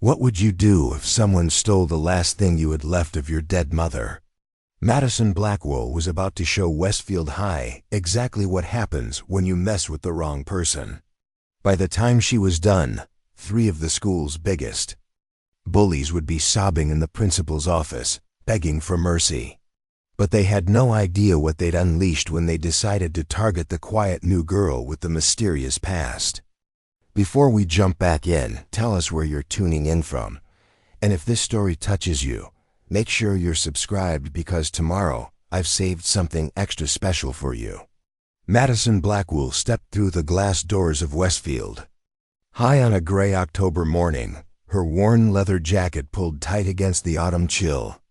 What would you do if someone stole the last thing you had left of your dead mother? Madison Blackwell was about to show Westfield High exactly what happens when you mess with the wrong person. By the time she was done, 3 of the school's biggest bullies would be sobbing in the principal's office, begging for mercy. But they had no idea what they'd unleashed when they decided to target the quiet new girl with the mysterious past. Before we jump back in, tell us where you're tuning in from. And if this story touches you, make sure you're subscribed because tomorrow I've saved something extra special for you. Madison Blackwell stepped through the glass doors of Westfield High on a gray October morning, her worn leather jacket pulled tight against the autumn chill.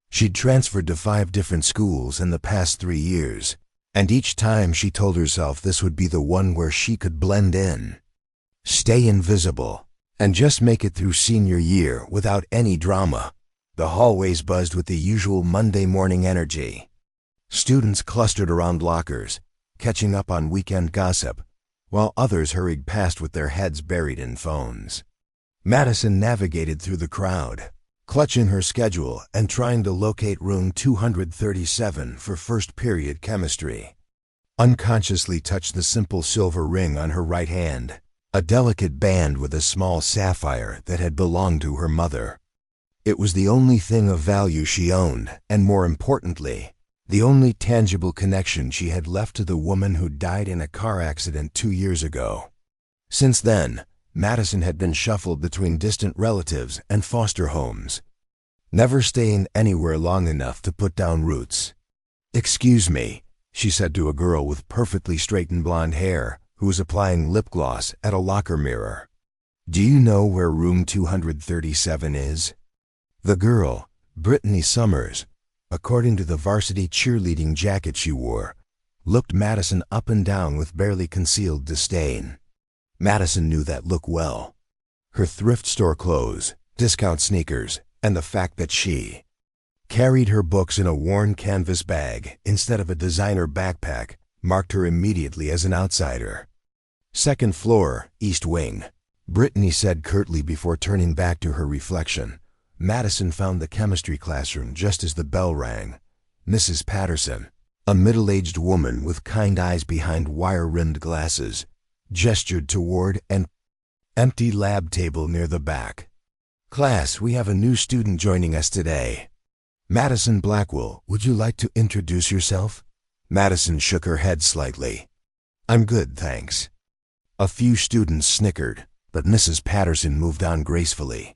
She'd transferred to 5 different schools in the past 3 years, and each time she told herself this would be the one where she could blend in, stay invisible, and just make it through senior year without any drama. The hallways buzzed with the usual Monday morning energy. Students clustered around lockers, catching up on weekend gossip, while others hurried past with their heads buried in phones. Madison navigated through the crowd, clutching her schedule and trying to locate room 237 for first period chemistry. Unconsciously touched the simple silver ring on her right hand, a delicate band with a small sapphire that had belonged to her mother. It was the only thing of value she owned, and more importantly, the only tangible connection she had left to the woman who died in a car accident 2 years ago. Since then, Madison had been shuffled between distant relatives and foster homes, never staying anywhere long enough to put down roots. "Excuse me," she said to a girl with perfectly straightened blonde hair who was applying lip gloss at a locker mirror. "Do you know where room 237 is?" The girl, Brittany Summers, according to the varsity cheerleading jacket she wore, looked Madison up and down with barely concealed disdain. Madison knew that look well. Her thrift store clothes, discount sneakers, and the fact that she carried her books in a worn canvas bag instead of a designer backpack marked her immediately as an outsider. "Second floor, East Wing," Brittany said curtly before turning back to her reflection. Madison found the chemistry classroom just as the bell rang. Mrs. Patterson, a middle-aged woman with kind eyes behind wire-rimmed glasses, gestured toward an empty lab table near the back. "Class, we have a new student joining us today. Madison Blackwell, would you like to introduce yourself?" Madison shook her head slightly. "I'm good, thanks." A few students snickered, but Mrs. Patterson moved on gracefully.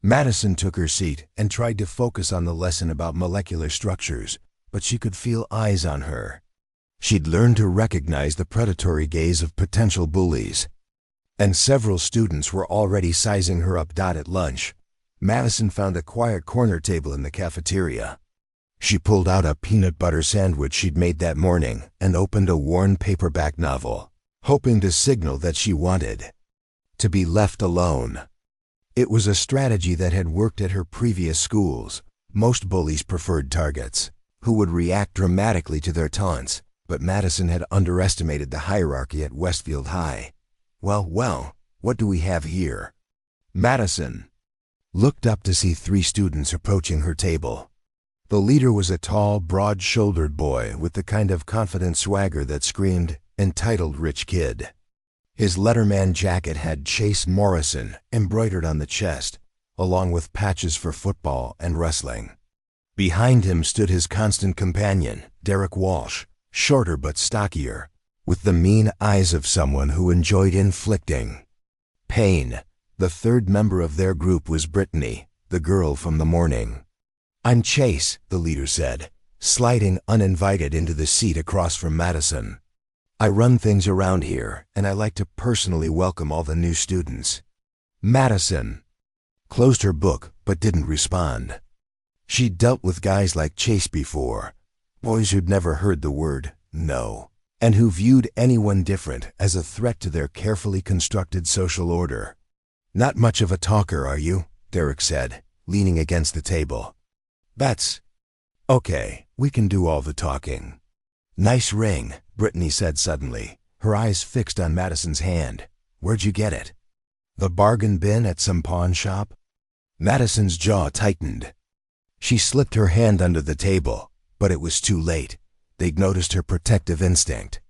Madison took her seat and tried to focus on the lesson about molecular structures, but she could feel eyes on her. She'd learned to recognize the predatory gaze of potential bullies, and several students were already sizing her up. At lunch, Madison found a quiet corner table in the cafeteria. She pulled out a peanut butter sandwich she'd made that morning and opened a worn paperback novel, hoping to signal that she wanted to be left alone. It was a strategy that had worked at her previous schools. Most bullies preferred targets who would react dramatically to their taunts, but Madison had underestimated the hierarchy at Westfield High. Well, what do we have here?" Madison looked up to see 3 students approaching her table. The leader was a tall, broad-shouldered boy with the kind of confident swagger that screamed, "entitled rich kid." His Letterman jacket had Chase Morrison embroidered on the chest, along with patches for football and wrestling. Behind him stood his constant companion, Derek Walsh, shorter but stockier, with the mean eyes of someone who enjoyed inflicting pain. The third member of their group was Brittany, the girl from the morning. "I'm Chase," the leader said, sliding uninvited into the seat across from Madison. "I run things around here, and I like to personally welcome all the new students." Madison closed her book but didn't respond. She'd dealt with guys like Chase before, boys who'd never heard the word no, and who viewed anyone different as a threat to their carefully constructed social order. "Not much of a talker, are you?" Derek said, leaning against the table. "That's okay, we can do all the talking." "Nice ring," Brittany said suddenly, her eyes fixed on Madison's hand. "Where'd you get it?" "The bargain bin at some pawn shop." Madison's jaw tightened. She slipped her hand under the table, but it was too late. They'd noticed her protective instinct.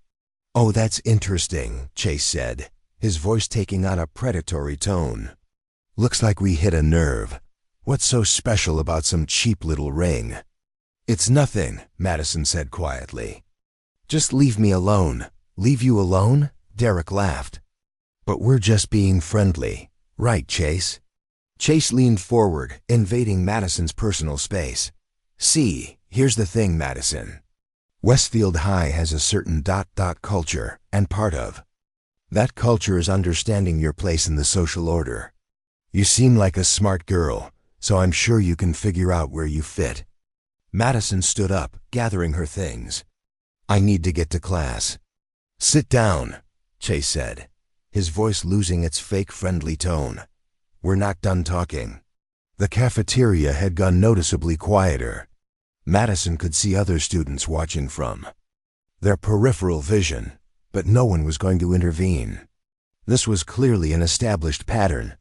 "Oh, that's interesting," Chase said, his voice taking on a predatory tone. "Looks like we hit a nerve. What's so special about some cheap little ring?" "It's nothing," Madison said quietly. "Just leave me alone." "Leave you alone?" Derek laughed. "But we're just being friendly. Right, Chase?" Chase leaned forward, invading Madison's personal space. "See, here's the thing, Madison. Westfield High has a certain culture, and part of that culture is understanding your place in the social order. You seem like a smart girl, so I'm sure you can figure out where you fit." Madison stood up, gathering her things. "I need to get to class." "Sit down," Chase said, his voice losing its fake friendly tone. "We're not done talking." The cafeteria had gone noticeably quieter. Madison could see other students watching from their peripheral vision, but no one was going to intervene. This was clearly an established pattern.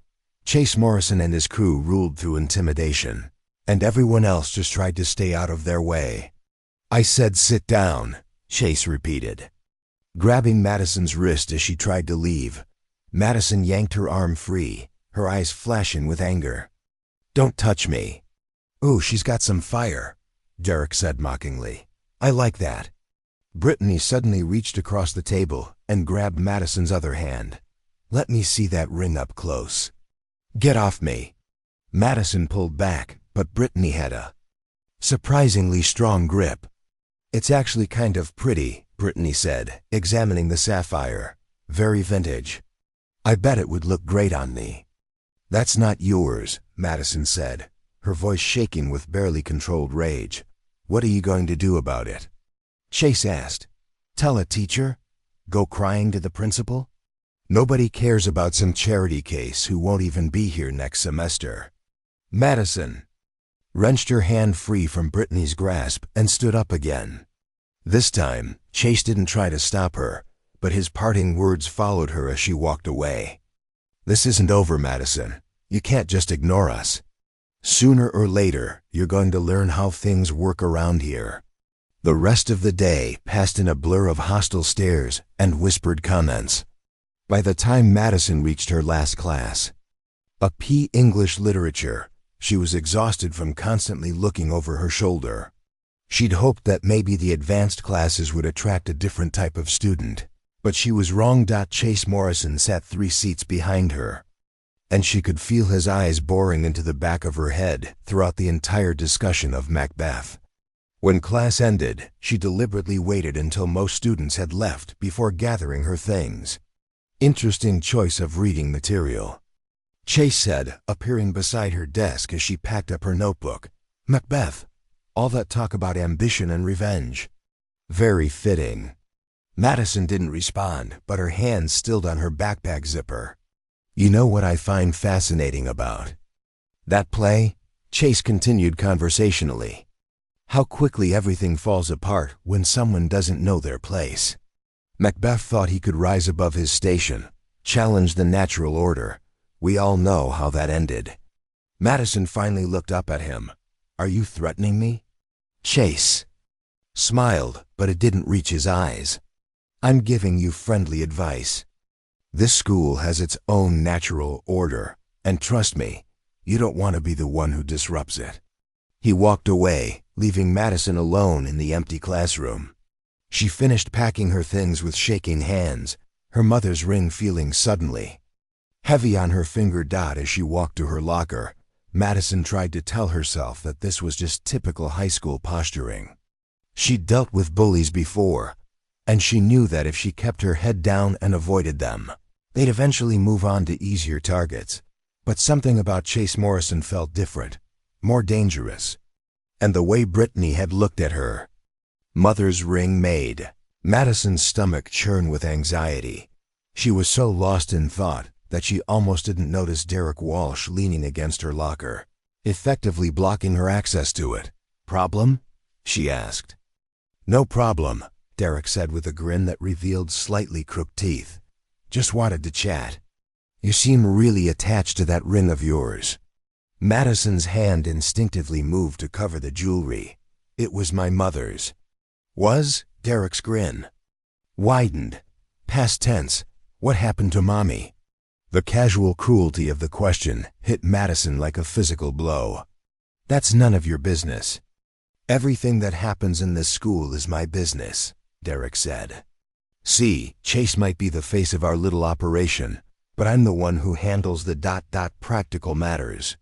Chase Morrison and his crew ruled through intimidation, and everyone else just tried to stay out of their way. "I said sit down," Chase repeated, grabbing Madison's wrist as she tried to leave. Madison yanked her arm free, her eyes flashing with anger. "Don't touch me." "Ooh, she's got some fire," Derek said mockingly. "I like that." Brittany suddenly reached across the table and grabbed Madison's other hand. "Let me see that ring up close." "Get off me." Madison pulled back, but Brittany had a surprisingly strong grip. "It's actually kind of pretty," Brittany said, examining the sapphire. "Very vintage. I bet it would look great on me." "That's not yours," Madison said, her voice shaking with barely controlled rage. "What are you going to do about it?" Chase asked. "Tell a teacher? Go crying to the principal? Nobody cares about some charity case who won't even be here next semester." Madison wrenched her hand free from Brittany's grasp and stood up again. This time, Chase didn't try to stop her, but his parting words followed her as she walked away. "This isn't over, Madison. You can't just ignore us. Sooner or later, you're going to learn how things work around here." The rest of the day passed in a blur of hostile stares and whispered comments. By the time Madison reached her last class, a P. English Literature, she was exhausted from constantly looking over her shoulder. She'd hoped that maybe the advanced classes would attract a different type of student, but she was wrong. Chase Morrison sat 3 seats behind her, and she could feel his eyes boring into the back of her head throughout the entire discussion of Macbeth. When class ended, she deliberately waited until most students had left before gathering her things. "Interesting choice of reading material," Chase said, appearing beside her desk as she packed up her notebook. "Macbeth. All that talk about ambition and revenge. Very fitting." Madison didn't respond, but her hand stilled on her backpack zipper. "You know what I find fascinating about that play?" Chase continued conversationally. "How quickly everything falls apart when someone doesn't know their place. Macbeth thought he could rise above his station, challenge the natural order. We all know how that ended." Madison finally looked up at him. "Are you threatening me?" Chase smiled, but it didn't reach his eyes. "I'm giving you friendly advice. This school has its own natural order, and trust me, you don't want to be the one who disrupts it." He walked away, leaving Madison alone in the empty classroom. She finished packing her things with shaking hands, her mother's ring feeling suddenly heavy on her finger. As she walked to her locker, Madison tried to tell herself that this was just typical high school posturing. She'd dealt with bullies before, and she knew that if she kept her head down and avoided them, they'd eventually move on to easier targets. But something about Chase Morrison felt different, more dangerous. And the way Brittany had looked at her mother's ring made Madison's stomach churn with anxiety. She was so lost in thought that she almost didn't notice Derek Walsh leaning against her locker, effectively blocking her access to it. "Problem?" she asked. "No problem," Derek said with a grin that revealed slightly crooked teeth. "Just wanted to chat. You seem really attached to that ring of yours." Madison's hand instinctively moved to cover the jewelry. It was my mother's. Was? Derek's grin widened. Past tense. What happened to Mommy? The casual cruelty of the question hit Madison like a physical blow. That's none of your business. Everything that happens in this school is my business, Derek said. See, Chase might be the face of our little operation, but I'm the one who handles the practical matters.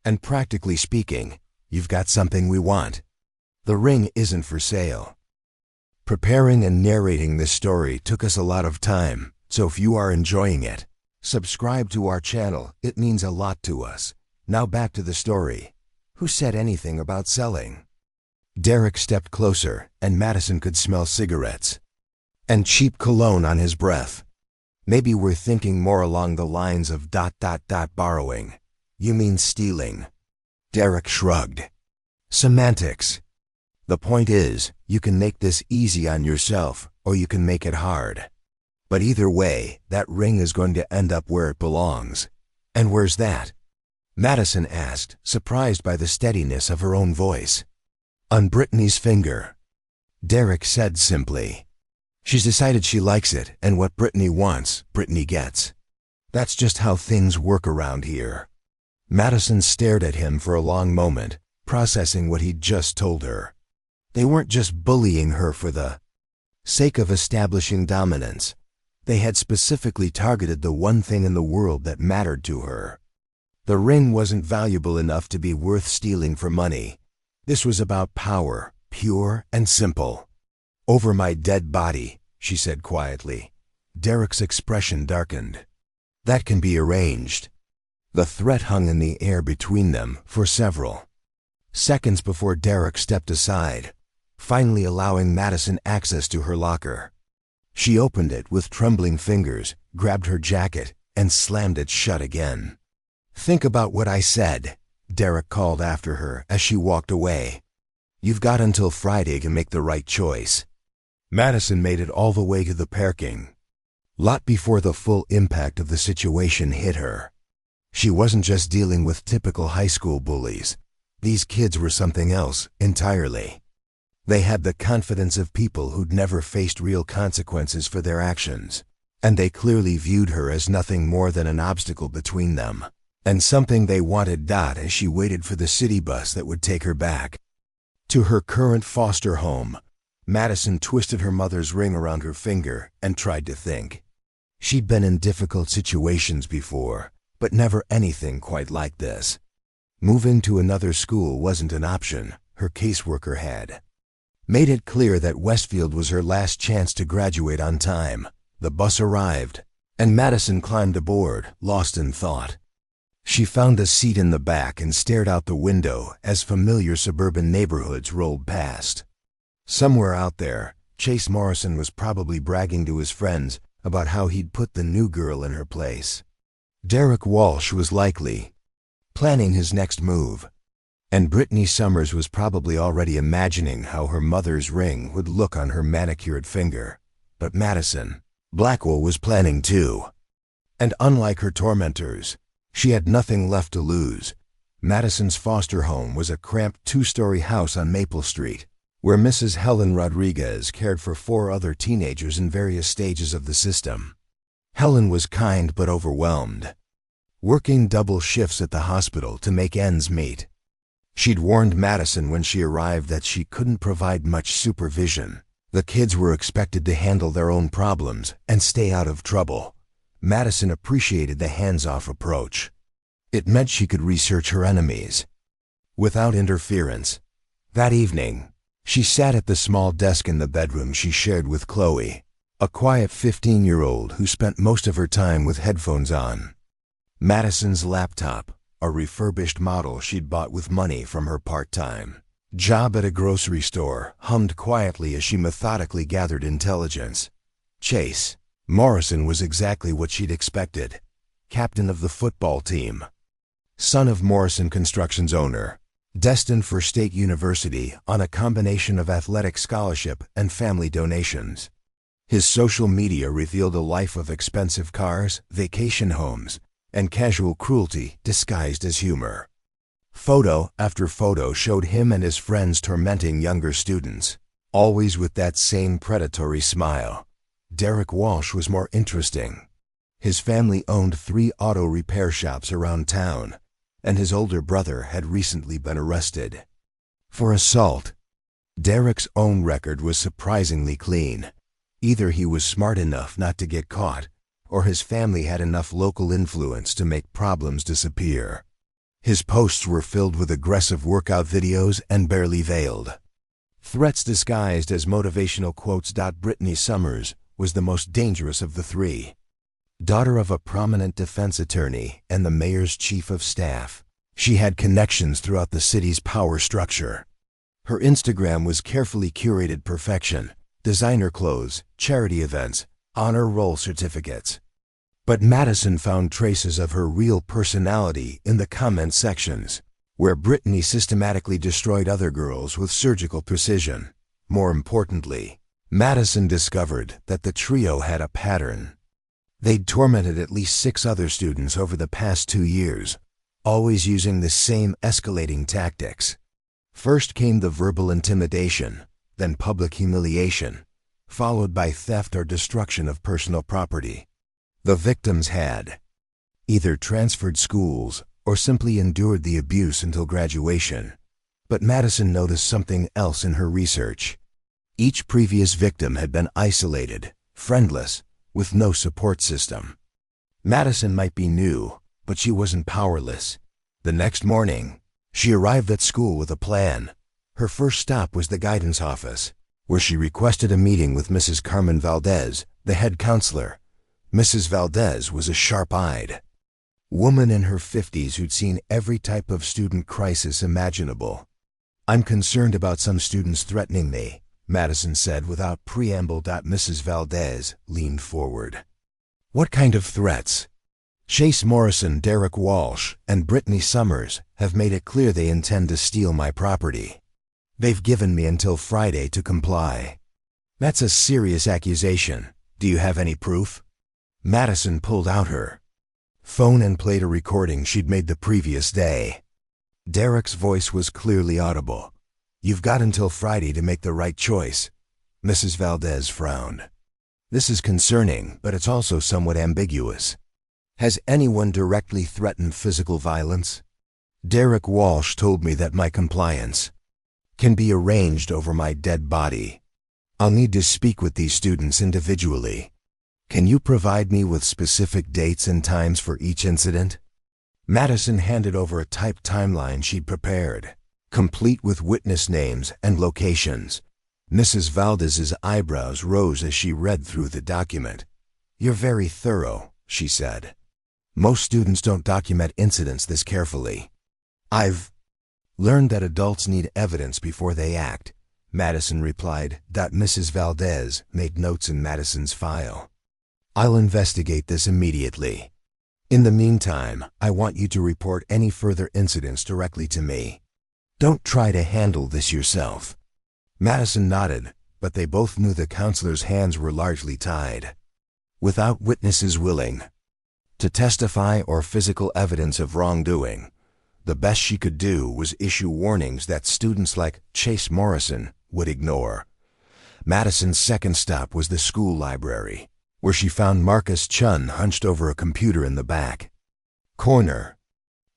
And practically speaking, you've got something we want. The ring isn't for sale. Preparing and narrating this story took us a lot of time, so if you are enjoying it, subscribe to our channel. It means a lot to us. Now back to the story. Who said anything about selling? Derek stepped closer, and Madison could smell cigarettes and cheap cologne on his breath. Maybe we're thinking more along the lines of borrowing. You mean stealing? Derek shrugged. Semantics. The point is, you can make this easy on yourself, or you can make it hard. But either way, that ring is going to end up where it belongs. And where's that? Madison asked, surprised by the steadiness of her own voice. On Brittany's finger. Derek said simply. She's decided she likes it, and what Brittany wants, Brittany gets. That's just how things work around here. Madison stared at him for a long moment, processing what he'd just told her. They weren't just bullying her for the sake of establishing dominance. They had specifically targeted the one thing in the world that mattered to her. The ring wasn't valuable enough to be worth stealing for money. This was about power, pure and simple. Over my dead body, she said quietly. Derek's expression darkened. That can be arranged. The threat hung in the air between them for several seconds before Derek stepped aside, finally allowing Madison access to her locker. She opened it with trembling fingers, grabbed her jacket, and slammed it shut again. Think about what I said, Derek called after her as she walked away. You've got until Friday to make the right choice. Madison made it all the way to the parking lot before the full impact of the situation hit her. She wasn't just dealing with typical high school bullies. These kids were something else entirely. They had the confidence of people who'd never faced real consequences for their actions, and they clearly viewed her as nothing more than an obstacle between them, and something they wanted. As she waited for the city bus that would take her back to her current foster home, Madison twisted her mother's ring around her finger and tried to think. She'd been in difficult situations before, but never anything quite like this. Moving to another school wasn't an option. Her caseworker had made it clear that Westfield was her last chance to graduate on time. The bus arrived, and Madison climbed aboard, lost in thought. She found a seat in the back and stared out the window as familiar suburban neighborhoods rolled past. Somewhere out there, Chase Morrison was probably bragging to his friends about how he'd put the new girl in her place. Derek Walsh was likely planning his next move, and Brittany Summers was probably already imagining how her mother's ring would look on her manicured finger. But Madison Blackwell was planning too. And unlike her tormentors, she had nothing left to lose. Madison's foster home was a cramped two-story house on Maple Street, where Mrs. Helen Rodriguez cared for 4 other teenagers in various stages of the system. Helen was kind but overwhelmed, working double shifts at the hospital to make ends meet. She'd warned Madison when she arrived that she couldn't provide much supervision. The kids were expected to handle their own problems and stay out of trouble. Madison appreciated the hands-off approach. It meant she could research her enemies without interference. That evening, she sat at the small desk in the bedroom she shared with Chloe, a quiet 15-year-old who spent most of her time with headphones on. Madison's laptop, a refurbished model she'd bought with money from her part-time job at a grocery store, hummed quietly as she methodically gathered intelligence. Chase Morrison was exactly what she'd expected. Captain of the football team, son of Morrison Construction's owner, destined for State University on a combination of athletic scholarship and family donations. His social media revealed a life of expensive cars, vacation homes, and casual cruelty disguised as humor. Photo after photo showed him and his friends tormenting younger students, always with that same predatory smile. Derek Walsh was more interesting. His family owned 3 auto repair shops around town, and his older brother had recently been arrested for assault. Derek's own record was surprisingly clean. Either he was smart enough not to get caught, or his family had enough local influence to make problems disappear. His posts were filled with aggressive workout videos and barely veiled threats disguised as motivational quotes. Brittany Summers was the most dangerous of the 3. Daughter of a prominent defense attorney and the mayor's chief of staff, she had connections throughout the city's power structure. Her Instagram was carefully curated perfection: designer clothes, charity events, honor roll certificates. But Madison found traces of her real personality in the comment sections, where Brittany systematically destroyed other girls with surgical precision. More importantly, Madison discovered that the trio had a pattern. They'd tormented at least 6 other students over the past 2 years, always using the same escalating tactics. First came the verbal intimidation, then public humiliation, followed by theft or destruction of personal property. The victims had either transferred schools or simply endured the abuse until graduation. But Madison noticed something else in her research. Each previous victim had been isolated, friendless, with no support system. Madison might be new, but she wasn't powerless. The next morning, she arrived at school with a plan. Her first stop was the guidance office, where she requested a meeting with Mrs. Carmen Valdez, the head counselor. Mrs. Valdez was a sharp-eyed woman in her 50s who'd seen every type of student crisis imaginable. "I'm concerned about some students threatening me," Madison said without preamble. Mrs. Valdez leaned forward. "What kind of threats?" "Chase Morrison, Derek Walsh, and Brittany Summers have made it clear they intend to steal my property. They've given me until Friday to comply." "That's a serious accusation. Do you have any proof?" Madison pulled out her phone and played a recording she'd made the previous day. Derek's voice was clearly audible. "You've got until Friday to make the right choice." Mrs. Valdez frowned. "This is concerning, but it's also somewhat ambiguous. Has anyone directly threatened physical violence?" "Derek Walsh told me that my compliance can be arranged over my dead body. I'll need to speak with these students individually. Can you provide me with specific dates and times for each incident?" Madison handed over a typed timeline she'd prepared, complete with witness names and locations. Mrs. Valdez's eyebrows rose as she read through the document. "You're very thorough," she said. "Most students don't document incidents this carefully." "I've learned that adults need evidence before they act," Madison replied. Mrs. Valdez made notes in Madison's file. "I'll investigate this immediately. In the meantime, I want you to report any further incidents directly to me. Don't try to handle this yourself." Madison nodded, but they both knew the counselor's hands were largely tied. Without witnesses willing to testify or physical evidence of wrongdoing, the best she could do was issue warnings that students like Chase Morrison would ignore. Madison's second stop was the school library, where she found Marcus Chun hunched over a computer in the back corner.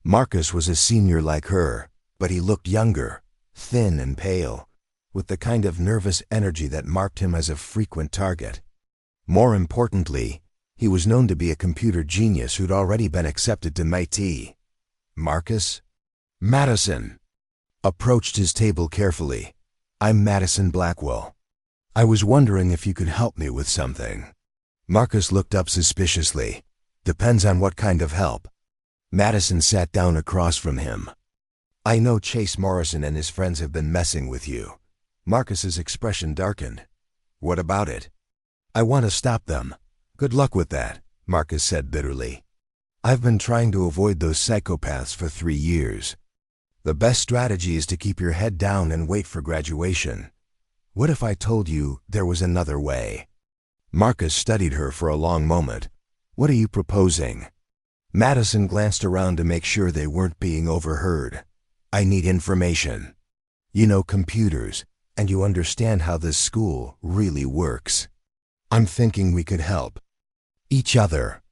Marcus was a senior like her, but he looked younger, thin and pale, with the kind of nervous energy that marked him as a frequent target. More importantly, he was known to be a computer genius who'd already been accepted to MIT. Marcus? Madison approached his table carefully. "I'm Madison Blackwell. I was wondering if you could help me with something." Marcus looked up suspiciously. "Depends on what kind of help." Madison sat down across from him. "I know Chase Morrison and his friends have been messing with you." Marcus's expression darkened. "What about it?" "I want to stop them." "Good luck with that," Marcus said bitterly. "I've been trying to avoid those psychopaths for 3 years. The best strategy is to keep your head down and wait for graduation. What if I told you there was another way?" Marcus studied her for a long moment. "What are you proposing?" Madison glanced around to make sure they weren't being overheard. I need information. You know computers, and you understand how this school really works. I'm thinking we could help each other.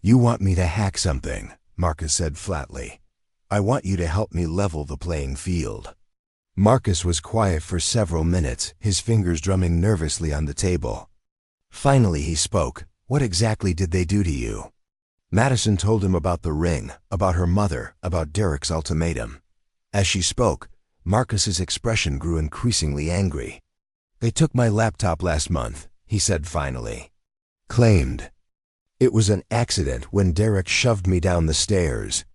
You want me to hack something, Marcus said flatly. I want you to help me level the playing field. Marcus was quiet for several minutes, his fingers drumming nervously on the table. Finally he spoke. What exactly did they do to you? Madison told him about the ring, about her mother, about Derek's ultimatum. As she spoke, Marcus's expression grew increasingly angry. They took my laptop last month, he said finally. Claimed it was an accident when Derek shoved me down the stairs.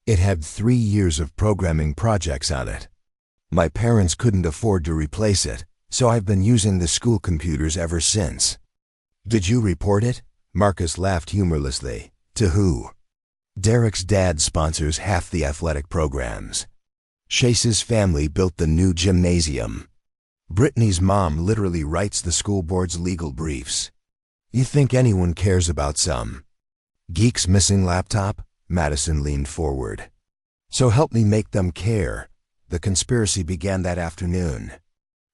It had 3 years of programming projects on it. My parents couldn't afford to replace it, so I've been using the school computers ever since. Did you report it? Marcus laughed humorlessly. To who? Derek's dad sponsors half the athletic programs. Chase's family built the new gymnasium. Brittany's mom literally writes the school board's legal briefs. You think anyone cares about some geek's missing laptop? Madison leaned forward. So help me make them care. The conspiracy began that afternoon.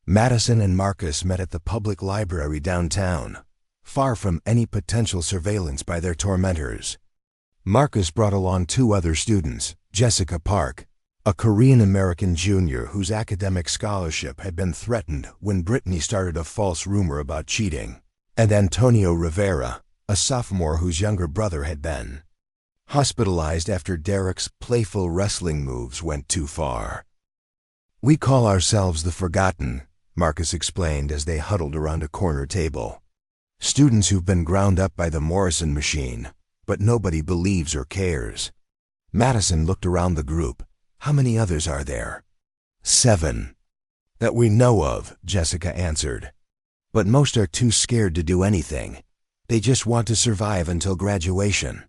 Madison and Marcus met at the public library downtown, far from any potential surveillance by their tormentors. Marcus brought along 2 other students, Jessica Park, a Korean-American junior whose academic scholarship had been threatened when Brittany started a false rumor about cheating, and Antonio Rivera, a sophomore whose younger brother had been hospitalized after Derek's playful wrestling moves went too far. We call ourselves the Forgotten, Marcus explained as they huddled around a corner table. Students who've been ground up by the Morrison machine, but nobody believes or cares. Madison looked around the group. How many others are there? 7. That we know of, Jessica answered. But most are too scared to do anything. They just want to survive until graduation.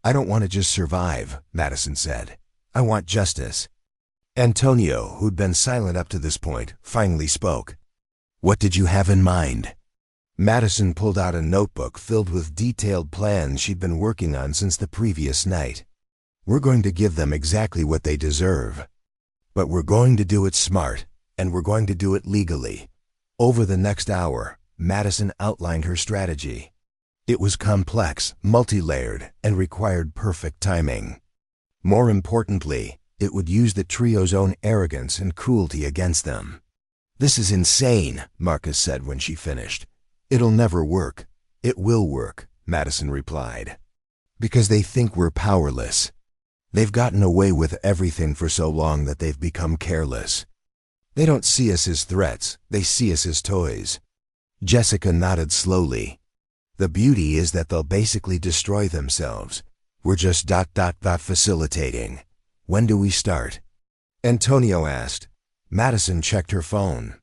I don't want to just survive, Madison said. I want justice. Antonio, who'd been silent up to this point, finally spoke. What did you have in mind? Madison pulled out a notebook filled with detailed plans she'd been working on since the previous night. We're going to give them exactly what they deserve. But we're going to do it smart, and we're going to do it legally. Over the next hour, Madison outlined her strategy. It was complex, multi-layered, and required perfect timing. More importantly, it would use the trio's own arrogance and cruelty against them. This is insane, Marcus said when she finished. It'll never work. It will work, Madison replied. Because they think we're powerless. They've gotten away with everything for so long that they've become careless. They don't see us as threats, they see us as toys. Jessica nodded slowly. The beauty is that they'll basically destroy themselves. We're just ... facilitating. When do we start? Antonio asked. Madison checked her phone.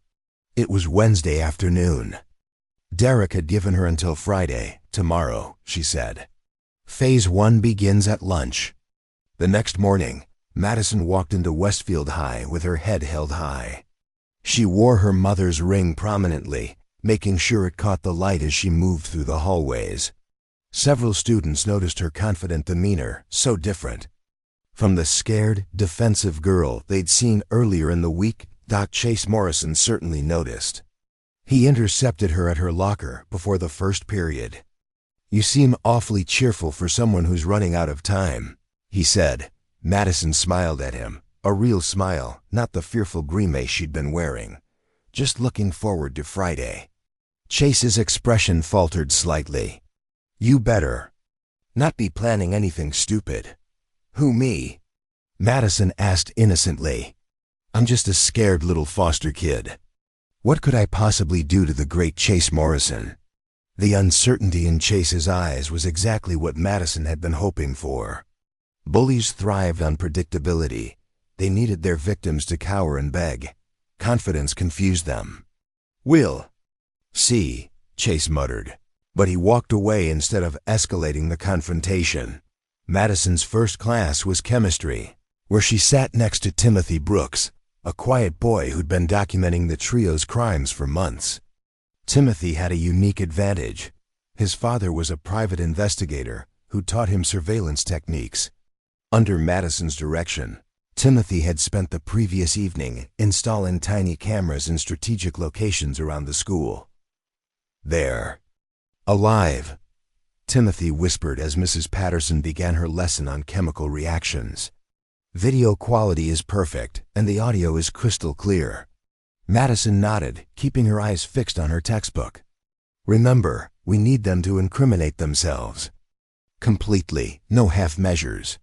It was Wednesday afternoon. Derek had given her until Friday, tomorrow, she said. Phase 1 begins at lunch. The next morning, Madison walked into Westfield High with her head held high. She wore her mother's ring prominently, making sure it caught the light as she moved through the hallways. Several students noticed her confident demeanor, so different from the scared, defensive girl they'd seen earlier in the week. Chase Morrison certainly noticed. He intercepted her at her locker before the first period. You seem awfully cheerful for someone who's running out of time, he said. Madison smiled at him, a real smile, not the fearful grimace she'd been wearing. Just looking forward to Friday. Chase's expression faltered slightly. You better not be planning anything stupid. Who, me? Madison asked innocently. I'm just a scared little foster kid. What could I possibly do to the great Chase Morrison? The uncertainty in Chase's eyes was exactly what Madison had been hoping for. Bullies thrived on predictability. They needed their victims to cower and beg. Confidence confused them. We'll see, Chase muttered. But he walked away instead of escalating the confrontation. Madison's first class was chemistry, where she sat next to Timothy Brooks, a quiet boy who'd been documenting the trio's crimes for months. Timothy had a unique advantage. His father was a private investigator who taught him surveillance techniques. Under Madison's direction, Timothy had spent the previous evening installing tiny cameras in strategic locations around the school. "There. Alive," Timothy whispered as Mrs. Patterson began her lesson on chemical reactions. "Video quality is perfect, and the audio is crystal clear." Madison nodded, keeping her eyes fixed on her textbook. "Remember, we need them to incriminate themselves. Completely, no half measures."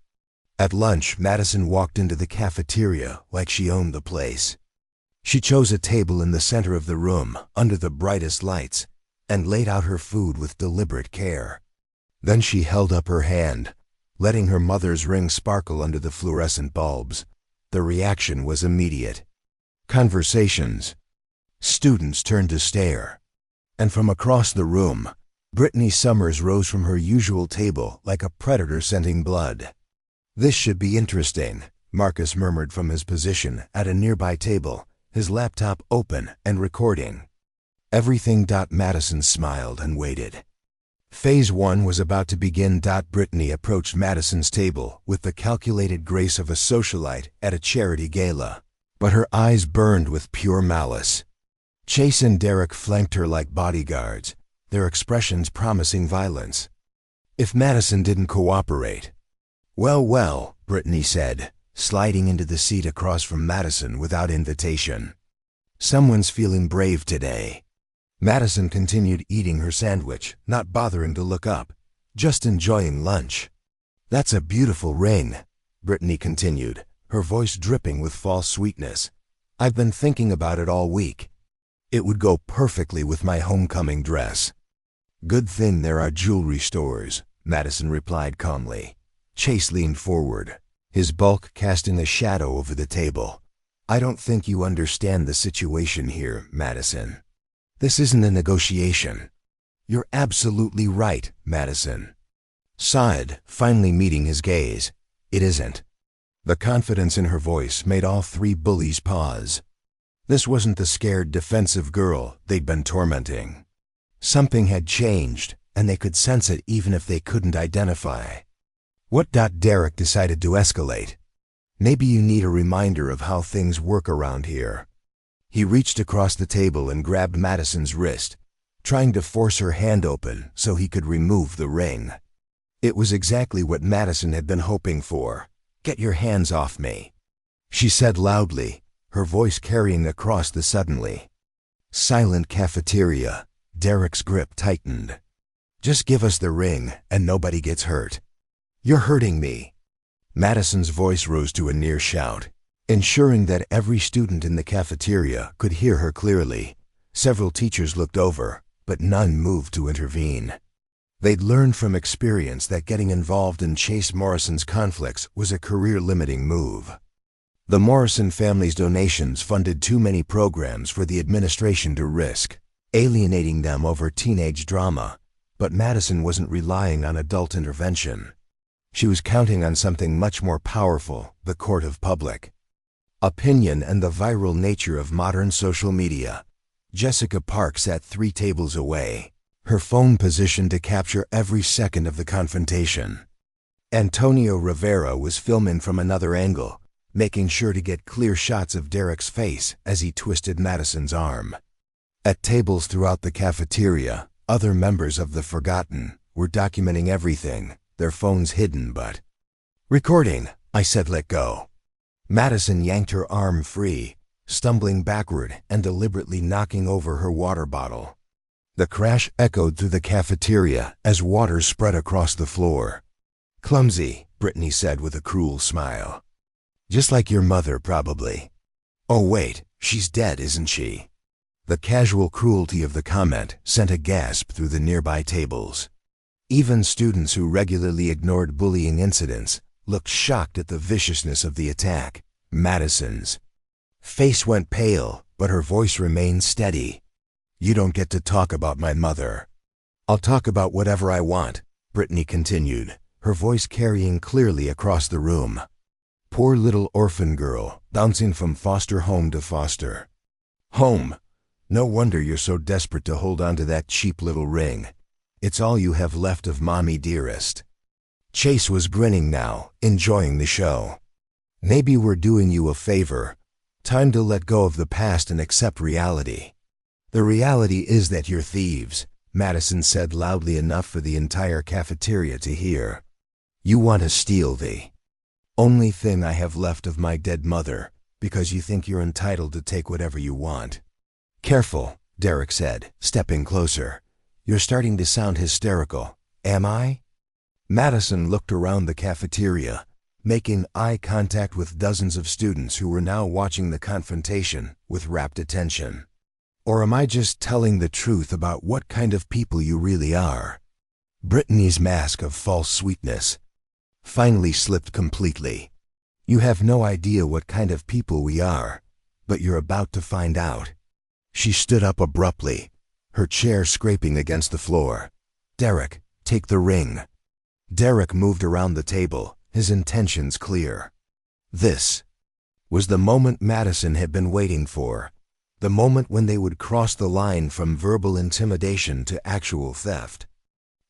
At lunch, Madison walked into the cafeteria like she owned the place. She chose a table in the center of the room, under the brightest lights, and laid out her food with deliberate care. Then she held up her hand, letting her mother's ring sparkle under the fluorescent bulbs. The reaction was immediate. Conversations. Students turned to stare. And from across the room, Brittany Summers rose from her usual table like a predator scenting blood. "This should be interesting," Marcus murmured from his position at a nearby table, his laptop open and recording. "Everything." Madison smiled and waited. Phase 1 was about to begin. Brittany approached Madison's table with the calculated grace of a socialite at a charity gala, but her eyes burned with pure malice. Chase and Derek flanked her like bodyguards, their expressions promising violence. If Madison didn't cooperate— Well, Brittany said, sliding into the seat across from Madison without invitation. "Someone's feeling brave today." Madison continued eating her sandwich, not bothering to look up, just enjoying lunch. "That's a beautiful ring," Brittany continued, her voice dripping with false sweetness. "I've been thinking about it all week. It would go perfectly with my homecoming dress." "Good thing there are jewelry stores," Madison replied calmly. Chase leaned forward, his bulk casting a shadow over the table. "I don't think you understand the situation here, Madison. This isn't a negotiation." "You're absolutely right, Madison," sighed, finally meeting his gaze. "It isn't." The confidence in her voice made all three bullies pause. This wasn't the scared, defensive girl they'd been tormenting. Something had changed, and they could sense it even if they couldn't identify. "What?" Derek decided to escalate. "Maybe you need a reminder of how things work around here." He reached across the table and grabbed Madison's wrist, trying to force her hand open so he could remove the ring. It was exactly what Madison had been hoping for. "Get your hands off me," she said loudly, her voice carrying across the suddenly silent cafeteria. Derek's grip tightened. "Just give us the ring and nobody gets hurt." "You're hurting me." Madison's voice rose to a near shout, ensuring that every student in the cafeteria could hear her clearly. Several teachers looked over, but none moved to intervene. They'd learned from experience that getting involved in Chase Morrison's conflicts was a career-limiting move. The Morrison family's donations funded too many programs for the administration to risk alienating them over teenage drama, but Madison wasn't relying on adult intervention. She was counting on something much more powerful: the court of public opinion and the viral nature of modern social media. Jessica Park sat 3 tables away, her phone positioned to capture every second of the confrontation. Antonio Rivera was filming from another angle, making sure to get clear shots of Derek's face as he twisted Madison's arm. At tables throughout the cafeteria, other members of the Forgotten were documenting everything, their phones hidden but recording. I said let go. Madison yanked her arm free, stumbling backward and deliberately knocking over her water bottle. The crash echoed through the cafeteria as water spread across the floor. "Clumsy," Brittany said with a cruel smile. "Just like your mother, probably." "Oh wait, she's dead, isn't she?" The casual cruelty of the comment sent a gasp through the nearby tables. Even students who regularly ignored bullying incidents looked shocked at the viciousness of the attack. Madison's face went pale, but her voice remained steady. "You don't get to talk about my mother." "I'll talk about whatever I want," Brittany continued, her voice carrying clearly across the room. "Poor little orphan girl, bouncing from foster home to foster home. No wonder you're so desperate to hold on to that cheap little ring. It's all you have left of mommy dearest." Chase was grinning now, enjoying the show. Maybe we're doing you a favor. Time to let go of the past and accept reality. The reality is that you're thieves, Madison said loudly enough for the entire cafeteria to hear. You want to steal the only thing I have left of my dead mother, because you think you're entitled to take whatever you want. Careful, Derek said, stepping closer. You're starting to sound hysterical. Am I? Madison looked around the cafeteria, making eye contact with dozens of students who were now watching the confrontation with rapt attention. Or am I just telling the truth about what kind of people you really are? Brittany's mask of false sweetness finally slipped completely. You have no idea what kind of people we are, but you're about to find out. She stood up abruptly, her chair scraping against the floor. Derek, take the ring. Derek moved around the table, his intentions clear. This was the moment Madison had been waiting for, the moment when they would cross the line from verbal intimidation to actual theft.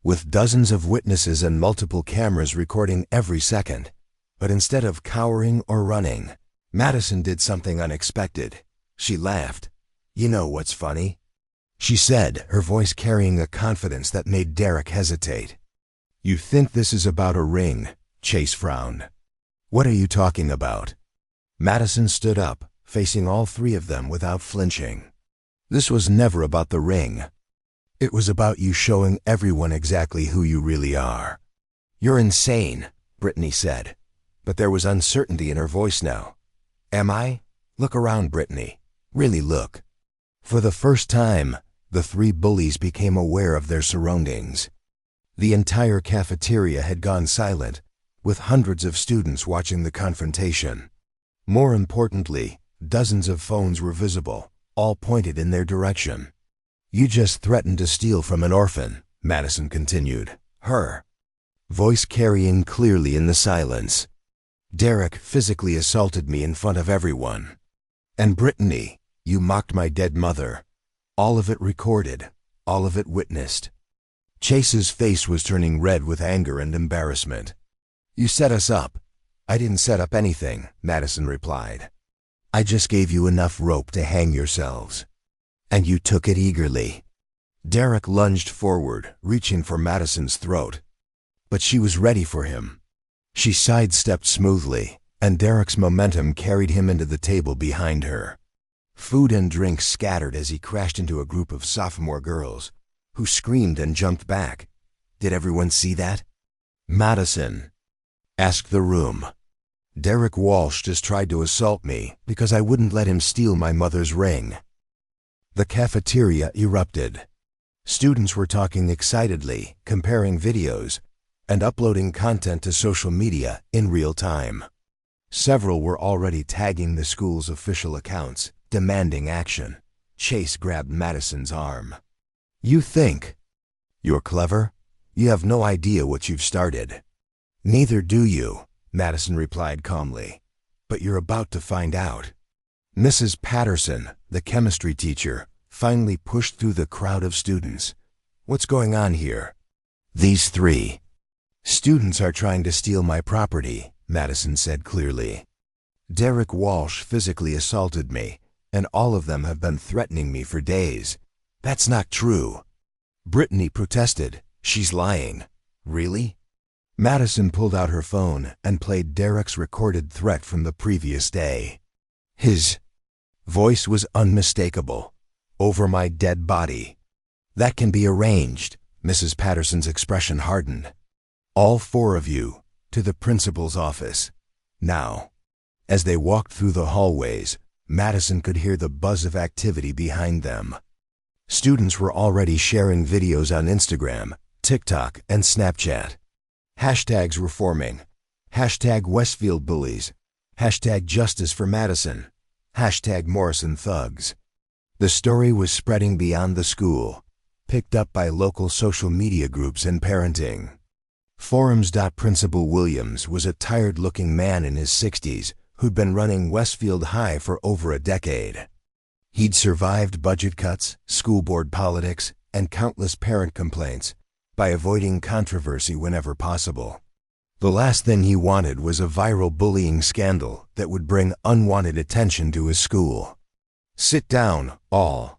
With dozens of witnesses and multiple cameras recording every second, but instead of cowering or running, Madison did something unexpected. She laughed. You know what's funny? She said, her voice carrying a confidence that made Derek hesitate. You think this is about a ring? Chase frowned. What are you talking about? Madison stood up, facing all three of them without flinching. This was never about the ring. It was about you showing everyone exactly who you really are. You're insane, Brittany said, but there was uncertainty in her voice now. Am I? Look around, Brittany. Really look. For the first time, the three bullies became aware of their surroundings. The entire cafeteria had gone silent, with hundreds of students watching the confrontation. More importantly, dozens of phones were visible, all pointed in their direction. You just threatened to steal from an orphan, Madison continued, her voice carrying clearly in the silence. Derek physically assaulted me in front of everyone. And Brittany, you mocked my dead mother. All of it recorded, all of it witnessed. Chase's face was turning red with anger and embarrassment. You set us up. I didn't set up anything, Madison replied. I just gave you enough rope to hang yourselves. And you took it eagerly. Derek lunged forward, reaching for Madison's throat. But she was ready for him. She sidestepped smoothly, and Derek's momentum carried him into the table behind her. Food and drinks scattered as he crashed into a group of sophomore girls, who screamed and jumped back. Did everyone see that? Madison asked the room. Derek Walsh just tried to assault me because I wouldn't let him steal my mother's ring. The cafeteria erupted. Students were talking excitedly, comparing videos, and uploading content to social media in real time. Several were already tagging the school's official accounts, demanding action. Chase grabbed Madison's arm. You think you're clever? You have no idea what you've started. Neither do you, Madison replied calmly. But you're about to find out. Mrs. Patterson, the chemistry teacher, finally pushed through the crowd of students. What's going on here? These three students are trying to steal my property, Madison said clearly. Derek Walsh physically assaulted me, and all of them have been threatening me for days. That's not true. Brittany protested. She's lying. Really? Madison pulled out her phone and played Derek's recorded threat from the previous day. His voice was unmistakable. Over my dead body. That can be arranged. Mrs. Patterson's expression hardened. All four of you, to the principal's office. Now. As they walked through the hallways, Madison could hear the buzz of activity behind them. Students were already sharing videos on Instagram, TikTok, and Snapchat. Hashtags were forming. Hashtag Westfield Bullies. Hashtag Justice for Madison. Hashtag Morrison Thugs. The story was spreading beyond the school, picked up by local social media groups and parenting. Forums. Principal Williams was a tired-looking man in his 60s who'd been running Westfield High for over a decade. He'd survived budget cuts, school board politics, and countless parent complaints by avoiding controversy whenever possible. The last thing he wanted was a viral bullying scandal that would bring unwanted attention to his school. "Sit down, all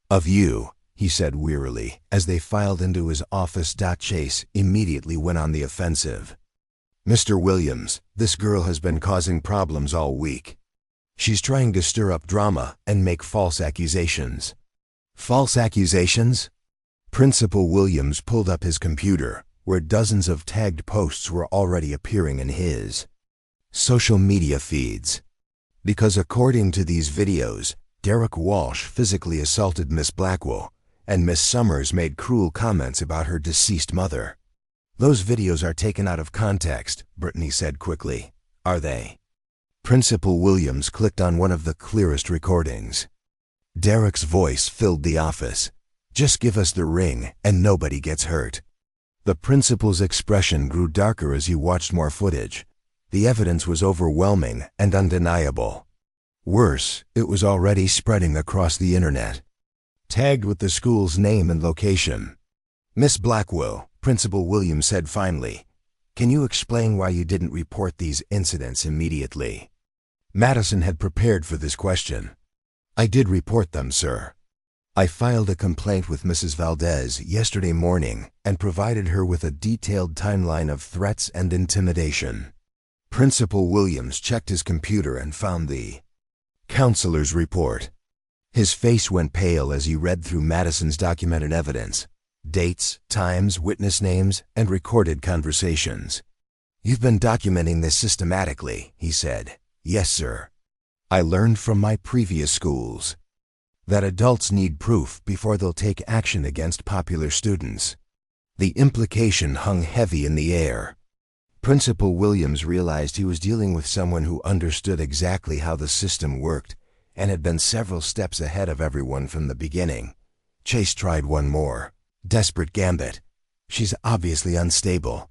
of you," he said wearily as they filed into his office. Chase immediately went on the offensive. "Mr. Williams, this girl has been causing problems all week. She's trying to stir up drama and make false accusations." "False accusations?" Principal Williams pulled up his computer, where dozens of tagged posts were already appearing in his social media feeds. Because according to these videos, Derek Walsh physically assaulted Miss Blackwell, and Miss Summers made cruel comments about her deceased mother. "Those videos are taken out of context," Brittany said quickly. "Are they?" Principal Williams clicked on one of the clearest recordings. Derek's voice filled the office. "Just give us the ring and nobody gets hurt." The principal's expression grew darker as he watched more footage. The evidence was overwhelming and undeniable. Worse, it was already spreading across the internet, tagged with the school's name and location. "Miss Blackwell," Principal Williams said finally, "can you explain why you didn't report these incidents immediately?" Madison had prepared for this question. "I did report them, sir. I filed a complaint with Mrs. Valdez yesterday morning and provided her with a detailed timeline of threats and intimidation." Principal Williams checked his computer and found the counselor's report. His face went pale as he read through Madison's documented evidence: dates, times, witness names, and recorded conversations. "You've been documenting this systematically," he said. "Yes, sir. I learned from my previous schools that adults need proof before they'll take action against popular students." The implication hung heavy in the air. Principal Williams realized he was dealing with someone who understood exactly how the system worked and had been several steps ahead of everyone from the beginning. Chase tried one more desperate gambit. "She's obviously unstable.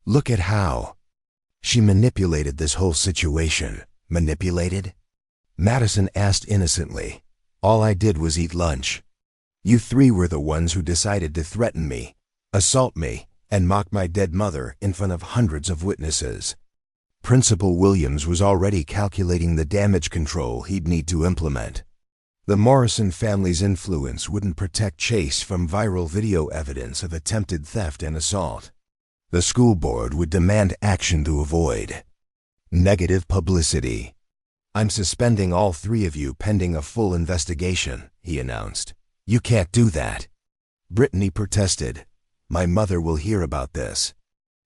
Look at how she manipulated this whole situation." "Manipulated?" Madison asked innocently. "All I did was eat lunch. You three were the ones who decided to threaten me, assault me, and mock my dead mother in front of hundreds of witnesses." Principal Williams was already calculating the damage control he'd need to implement. The Morrison family's influence wouldn't protect Chase from viral video evidence of attempted theft and assault. The school board would demand action to avoid negative publicity. "I'm suspending all three of you pending a full investigation," he announced. "You can't do that," Brittany protested. "My mother will hear about this."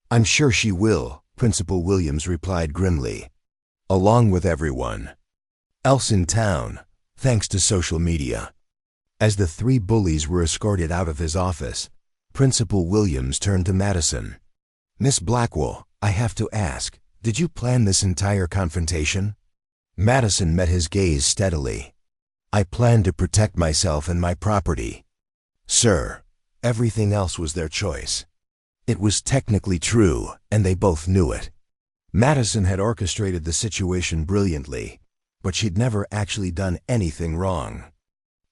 "I'm sure she will," Principal Williams replied grimly. "Along with everyone else in town, thanks to social media." As the three bullies were escorted out of his office, Principal Williams turned to Madison. "Miss Blackwell, I have to ask, did you plan this entire confrontation?" Madison met his gaze steadily. "I planned to protect myself and my property, sir. Everything else was their choice." It was technically true, and they both knew it. Madison had orchestrated the situation brilliantly, but she'd never actually done anything wrong.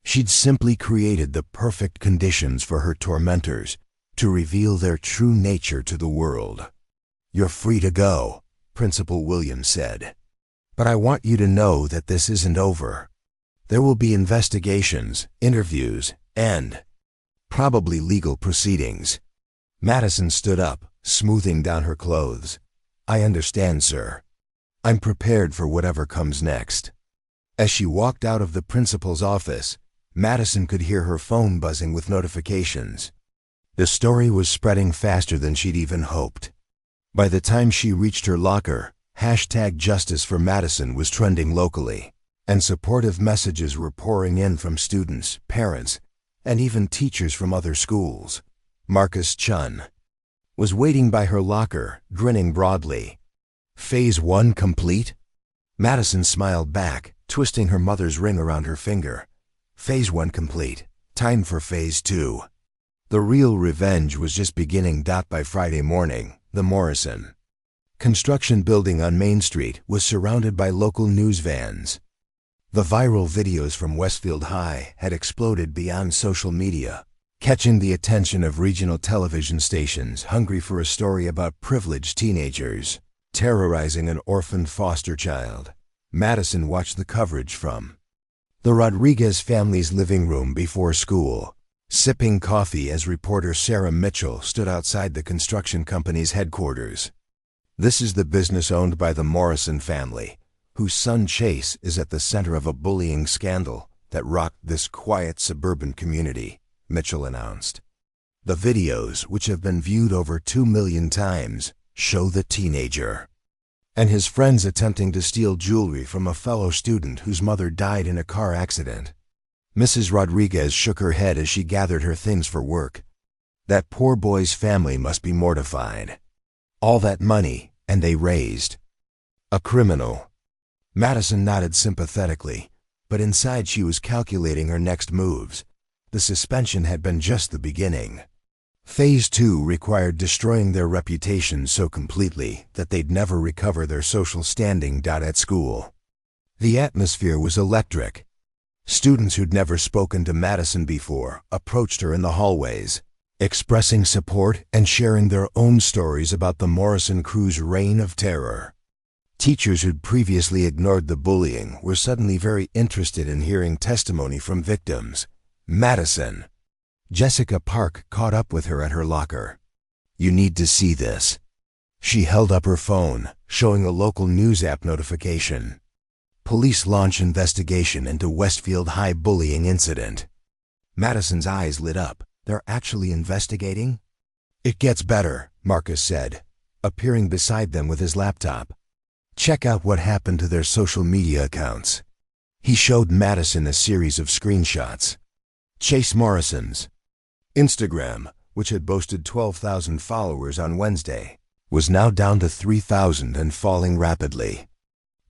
She'd simply created the perfect conditions for her tormentors to reveal their true nature to the world. "You're free to go," Principal Williams said. "But I want you to know that this isn't over. There will be investigations, interviews, and probably legal proceedings." Madison stood up, smoothing down her clothes. "I understand, sir. I'm prepared for whatever comes next." As she walked out of the principal's office, Madison could hear her phone buzzing with notifications. The story was spreading faster than she'd even hoped. By the time she reached her locker, #Justice for Madison was trending locally, and supportive messages were pouring in from students, parents, and even teachers from other schools. Marcus Chun was waiting by her locker, grinning broadly. "Phase 1 complete?" Madison smiled back, twisting her mother's ring around her finger. "Phase 1 complete. Time for Phase 2. The real revenge was just beginning. By Friday morning, the Morrison construction building on Main Street was surrounded by local news vans. The viral videos from Westfield High had exploded beyond social media, catching the attention of regional television stations hungry for a story about privileged teenagers terrorizing an orphaned foster child. Madison watched the coverage from the Rodriguez family's living room before school, sipping coffee as reporter Sarah Mitchell stood outside the construction company's headquarters. This is the business owned by the Morrison family, whose son Chase is at the center of a bullying scandal that rocked this quiet suburban community, Mitchell announced. The videos, which have been viewed over 2 million times, show the teenager and his friends attempting to steal jewelry from a fellow student whose mother died in a car accident. Mrs. Rodriguez shook her head as she gathered her things for work. That poor boy's family must be mortified. All that money, and they raised a criminal. Madison nodded sympathetically, but inside she was calculating her next moves. The suspension had been just the beginning. Phase 2 required destroying their reputation so completely that they'd never recover their social standing at school. The atmosphere was electric. Students who'd never spoken to Madison before approached her in the hallways, expressing support and sharing their own stories about the Morrison crew's reign of terror. Teachers who'd previously ignored the bullying were suddenly very interested in hearing testimony from victims. Madison. Jessica Park caught up with her at her locker. "You need to see this." She held up her phone, showing a local news app notification. "Police launch investigation into Westfield High bullying incident." Madison's eyes lit up. "They're actually investigating?" "It gets better," Marcus said, appearing beside them with his laptop. "Check out what happened to their social media accounts." He showed Madison a series of screenshots. Chase Morrison's Instagram, which had boasted 12,000 followers on Wednesday, was now down to 3,000 and falling rapidly.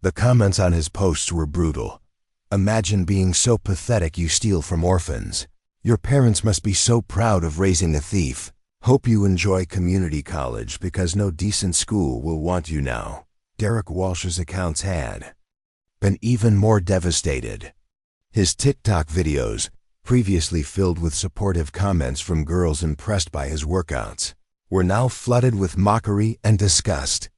The comments on his posts were brutal. "Imagine being so pathetic you steal from orphans. Your parents must be so proud of raising a thief. Hope you enjoy community college because no decent school will want you now." Derek Walsh's accounts had been even more devastated. His TikTok videos, previously filled with supportive comments from girls impressed by his workouts, were now flooded with mockery and disgust.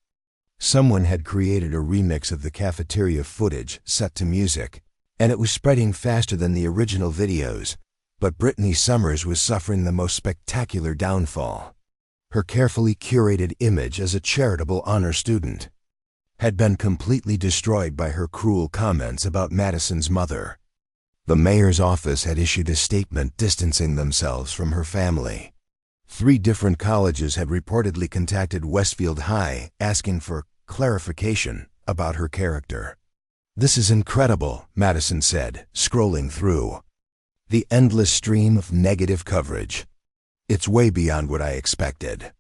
Someone had created a remix of the cafeteria footage set to music, and it was spreading faster than the original videos, but Brittany Summers was suffering the most spectacular downfall. Her carefully curated image as a charitable honor student had been completely destroyed by her cruel comments about Madison's mother. The mayor's office had issued a statement distancing themselves from her family. 3 different colleges had reportedly contacted Westfield High asking for clarification about her character. "This is incredible," Madison said, scrolling through the endless stream of negative coverage. "It's way beyond what I expected."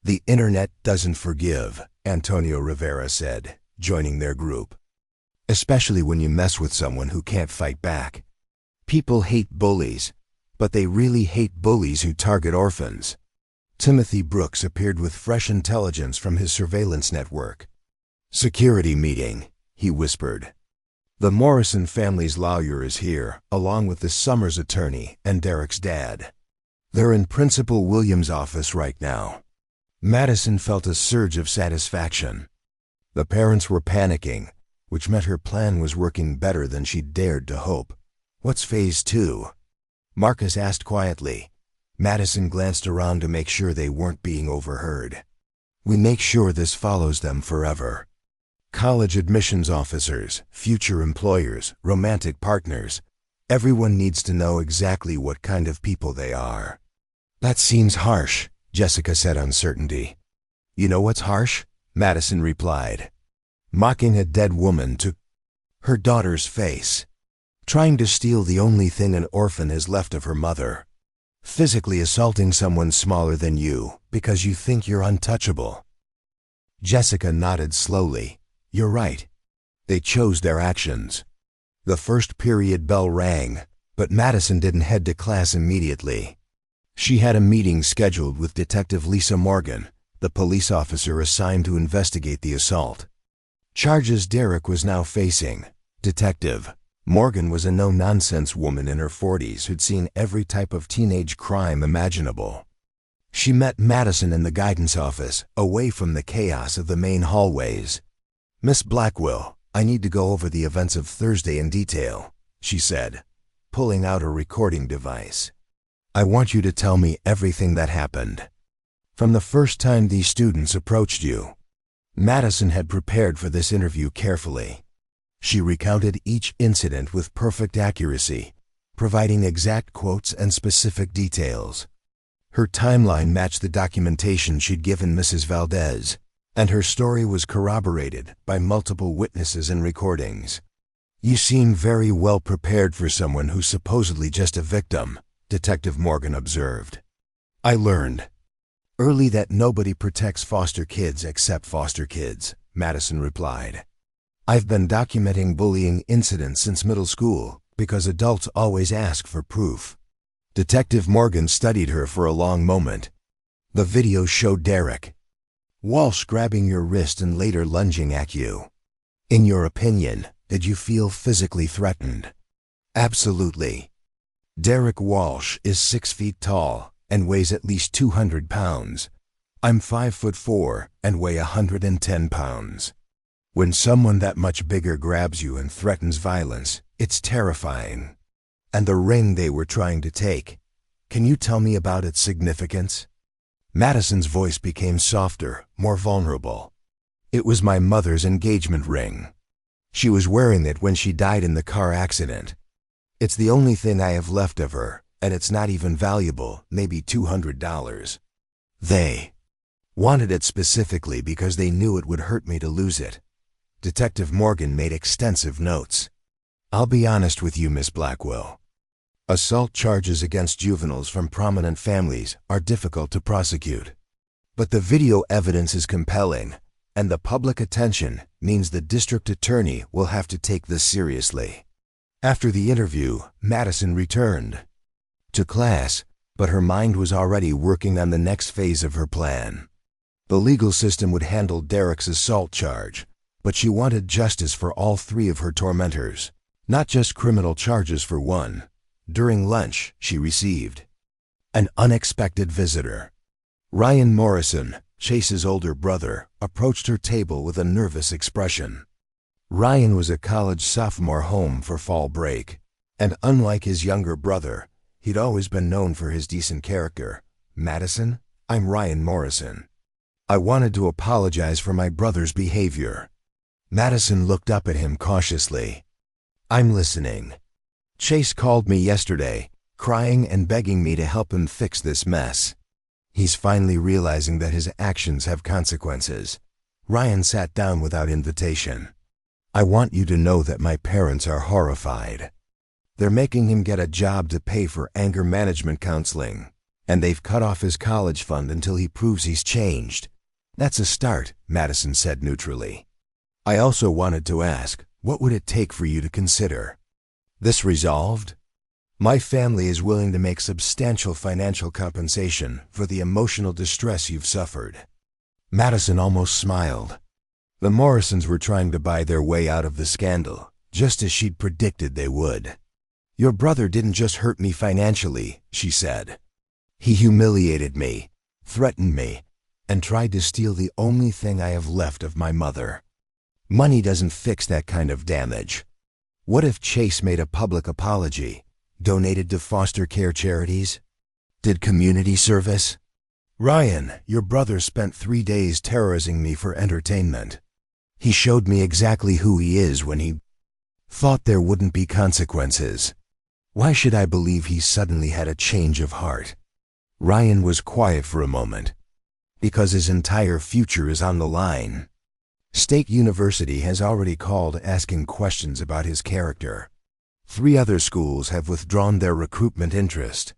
"The internet doesn't forgive," Antonio Rivera said, joining their group. "Especially when you mess with someone who can't fight back. People hate bullies, but they really hate bullies who target orphans." Timothy Brooks appeared with fresh intelligence from his surveillance network. "Security meeting," he whispered. "The Morrison family's lawyer is here, along with the Summers attorney and Derek's dad. They're in Principal Williams' office right now." Madison felt a surge of satisfaction. The parents were panicking, which meant her plan was working better than she'd dared to hope. "What's phase 2? Marcus asked quietly. Madison glanced around to make sure they weren't being overheard. "We make sure this follows them forever. College admissions officers, future employers, romantic partners. Everyone needs to know exactly what kind of people they are." "That seems harsh," Jessica said uncertainty. "You know what's harsh?" Madison replied. "Mocking a dead woman to her daughter's face. Trying to steal the only thing an orphan has left of her mother. Physically assaulting someone smaller than you because you think you're untouchable." Jessica nodded slowly. "You're right. They chose their actions." The first period bell rang, but Madison didn't head to class immediately. She had a meeting scheduled with Detective Lisa Morgan, the police officer assigned to investigate the assault. Charges Derek was now facing. Detective Morgan was a no-nonsense woman in her 40s who'd seen every type of teenage crime imaginable. She met Madison in the guidance office, away from the chaos of the main hallways. "Miss Blackwell, I need to go over the events of Thursday in detail," she said, pulling out a recording device. "I want you to tell me everything that happened. From the first time these students approached you." Madison had prepared for this interview carefully. She recounted each incident with perfect accuracy, providing exact quotes and specific details. Her timeline matched the documentation she'd given Mrs. Valdez, and her story was corroborated by multiple witnesses and recordings. "You seem very well prepared for someone who's supposedly just a victim," Detective Morgan observed. "I learned early that nobody protects foster kids except foster kids," Madison replied. "I've been documenting bullying incidents since middle school because adults always ask for proof." Detective Morgan studied her for a long moment. "The video showed Derek Walsh grabbing your wrist and later lunging at you. In your opinion, did you feel physically threatened?" "Absolutely. Derek Walsh is 6 feet tall and weighs at least 200 pounds. I'm 5'4" and weigh 110 pounds. When someone that much bigger grabs you and threatens violence, it's terrifying. And the ring they were trying to take, can you tell me about its significance?" Madison's voice became softer, more vulnerable. "It was my mother's engagement ring. She was wearing it when she died in the car accident. It's the only thing I have left of her, and it's not even valuable, maybe $200. They wanted it specifically because they knew it would hurt me to lose it." Detective Morgan made extensive notes. "I'll be honest with you, Miss Blackwell. Assault charges against juveniles from prominent families are difficult to prosecute. But the video evidence is compelling, and the public attention means the district attorney will have to take this seriously." After the interview, Madison returned to class, but her mind was already working on the next phase of her plan. The legal system would handle Derek's assault charge, but she wanted justice for all 3 of her tormentors, not just criminal charges for one. During lunch, she received an unexpected visitor. Ryan Morrison, Chase's older brother, approached her table with a nervous expression. Ryan was a college sophomore home for fall break, and unlike his younger brother, he'd always been known for his decent character. "Madison, I'm Ryan Morrison. I wanted to apologize for my brother's behavior." Madison looked up at him cautiously. "I'm listening. Chase called me yesterday, crying and begging me to help him fix this mess. He's finally realizing that his actions have consequences." Ryan sat down without invitation. "I want you to know that my parents are horrified. They're making him get a job to pay for anger management counseling, and they've cut off his college fund until he proves he's changed." "That's a start," Madison said neutrally. "I also wanted to ask, what would it take for you to consider this resolved?" "My family is willing to make substantial financial compensation for the emotional distress you've suffered." Madison almost smiled. The Morrisons were trying to buy their way out of the scandal, just as she'd predicted they would. "Your brother didn't just hurt me financially," she said. "He humiliated me, threatened me, and tried to steal the only thing I have left of my mother. Money doesn't fix that kind of damage. What if Chase made a public apology, donated to foster care charities, did community service?" "Ryan, your brother spent 3 days terrorizing me for entertainment. He showed me exactly who he is when he thought there wouldn't be consequences. Why should I believe he suddenly had a change of heart?" Ryan was quiet for a moment. "Because his entire future is on the line. State University has already called asking questions about his character. 3 other schools have withdrawn their recruitment interest.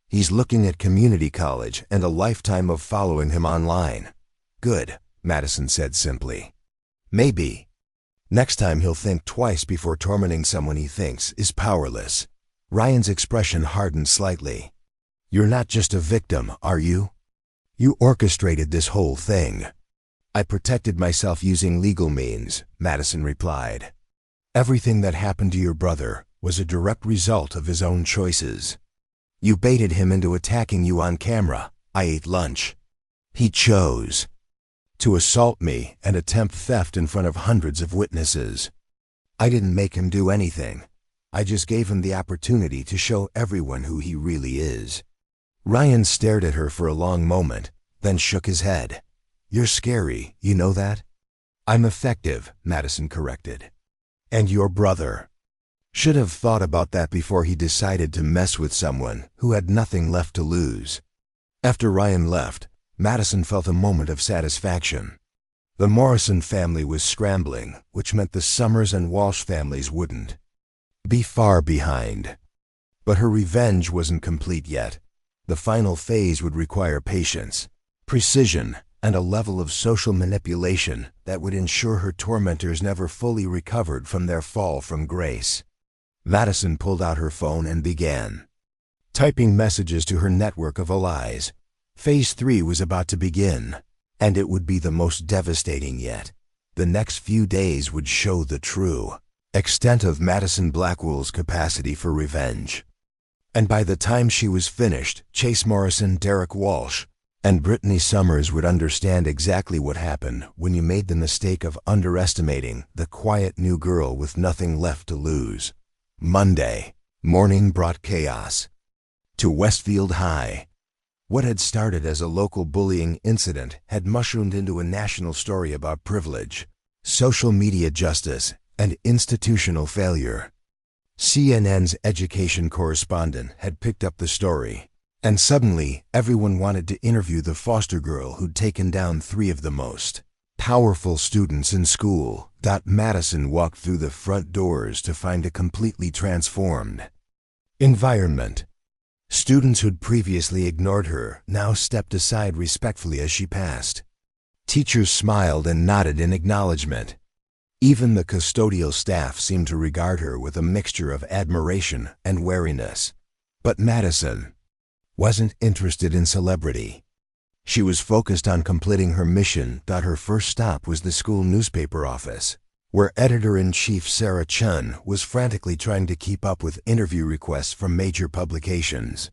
He's looking at community college and a lifetime of following him online." "Good," Madison said simply. "Maybe next time he'll think twice before tormenting someone he thinks is powerless." Ryan's expression hardened slightly. "You're not just a victim, are you? You orchestrated this whole thing." "I protected myself using legal means," Madison replied. Everything that happened to your brother was a direct result of his own choices. You baited him into attacking you on camera. I ate lunch. He chose to assault me and attempt theft in front of hundreds of witnesses. I didn't make him do anything. I just gave him the opportunity to show everyone who he really is. Ryan stared at her for a long moment, then shook his head. You're scary, you know that? I'm effective, Madison corrected. And your brother should have thought about that before he decided to mess with someone who had nothing left to lose. After Ryan left, Madison felt a moment of satisfaction. The Morrison family was scrambling, which meant the Summers and Walsh families wouldn't be far behind. But her revenge wasn't complete yet. The final phase would require patience, precision, and a level of social manipulation that would ensure her tormentors never fully recovered from their fall from grace. Madison pulled out her phone and began typing messages to her network of allies. Phase 3 was about to begin, and it would be the most devastating yet. The next few days would show the true extent of Madison Blackwell's capacity for revenge. And by the time she was finished, Chase Morrison, Derek Walsh, and Brittany Summers would understand exactly what happened when you made the mistake of underestimating the quiet new girl with nothing left to lose. Monday morning brought chaos to Westfield High. What had started as a local bullying incident had mushroomed into a national story about privilege, social media justice, and institutional failure. CNN's education correspondent had picked up the story, and suddenly everyone wanted to interview the foster girl who'd taken down 3 of the most powerful students in school. Madison walked through the front doors to find a completely transformed environment. Students who'd previously ignored her now stepped aside respectfully as she passed. Teachers smiled and nodded in acknowledgement. Even the custodial staff seemed to regard her with a mixture of admiration and wariness. But Madison wasn't interested in celebrity. She was focused on completing her mission. Her first stop was the school newspaper office, where editor-in-chief Sarah Chun was frantically trying to keep up with interview requests from major publications.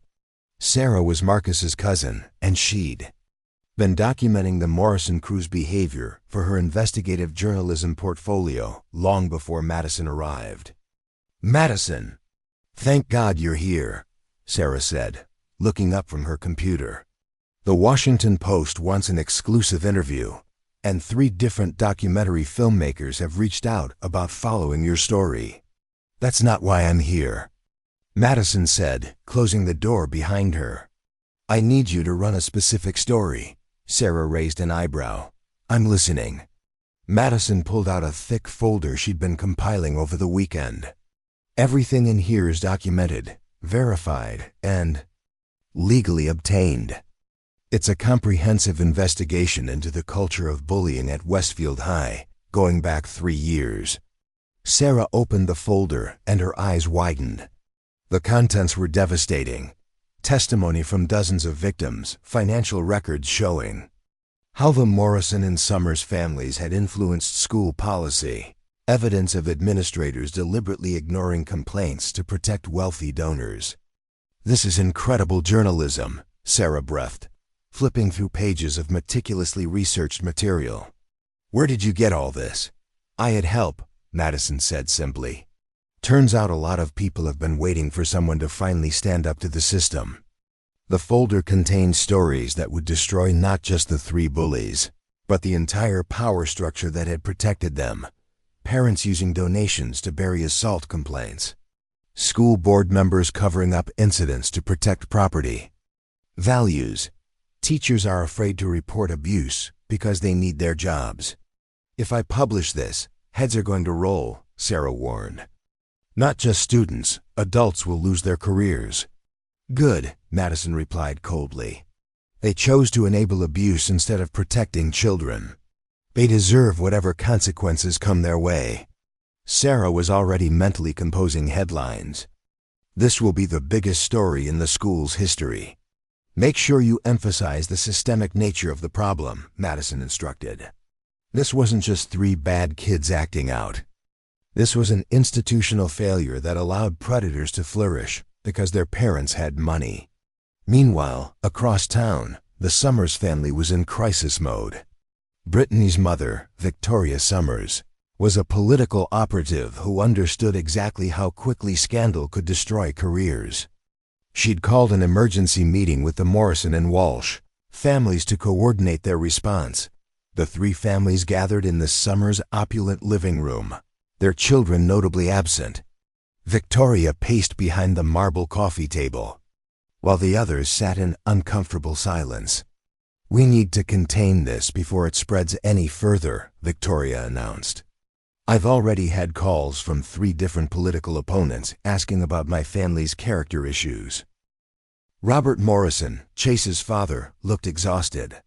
Sarah was Marcus's cousin, and she'd been documenting the Morrison crew's behavior for her investigative journalism portfolio long before Madison arrived. Madison, thank God you're here, Sarah said, looking up from her computer. The Washington Post wants an exclusive interview, and 3 different documentary filmmakers have reached out about following your story. That's not why I'm here, Madison said, closing the door behind her. I need you to run a specific story. Sarah raised an eyebrow. I'm listening. Madison pulled out a thick folder she'd been compiling over the weekend. Everything in here is documented, verified, and legally obtained. It's a comprehensive investigation into the culture of bullying at Westfield High, going back 3 years. Sarah opened the folder and her eyes widened. The contents were devastating. Testimony from dozens of victims, financial records showing how the Morrison and Summers families had influenced school policy, evidence of administrators deliberately ignoring complaints to protect wealthy donors. This is incredible journalism, Sarah breathed, flipping through pages of meticulously researched material. Where did you get all this? I had help, Madison said simply. Turns out a lot of people have been waiting for someone to finally stand up to the system. The folder contained stories that would destroy not just the 3 bullies, but the entire power structure that had protected them. Parents using donations to bury assault complaints. School board members covering up incidents to protect property. Values. Teachers are afraid to report abuse because they need their jobs. If I publish this, heads are going to roll, Sarah warned. Not just students, adults will lose their careers. Good, Madison replied coldly. They chose to enable abuse instead of protecting children. They deserve whatever consequences come their way. Sarah was already mentally composing headlines. This will be the biggest story in the school's history. Make sure you emphasize the systemic nature of the problem, Madison instructed. This wasn't just 3 bad kids acting out. This was an institutional failure that allowed predators to flourish because their parents had money. Meanwhile, across town, the Summers family was in crisis mode. Brittany's mother, Victoria Summers, was a political operative who understood exactly how quickly scandal could destroy careers. She'd called an emergency meeting with the Morrison and Walsh families to coordinate their response. The three families gathered in the Summers' opulent living room, their children notably absent. Victoria paced behind the marble coffee table, while the others sat in uncomfortable silence. "We need to contain this before it spreads any further," Victoria announced. "I've already had calls from 3 different political opponents asking about my family's character issues." Robert Morrison, Chase's father, looked exhausted.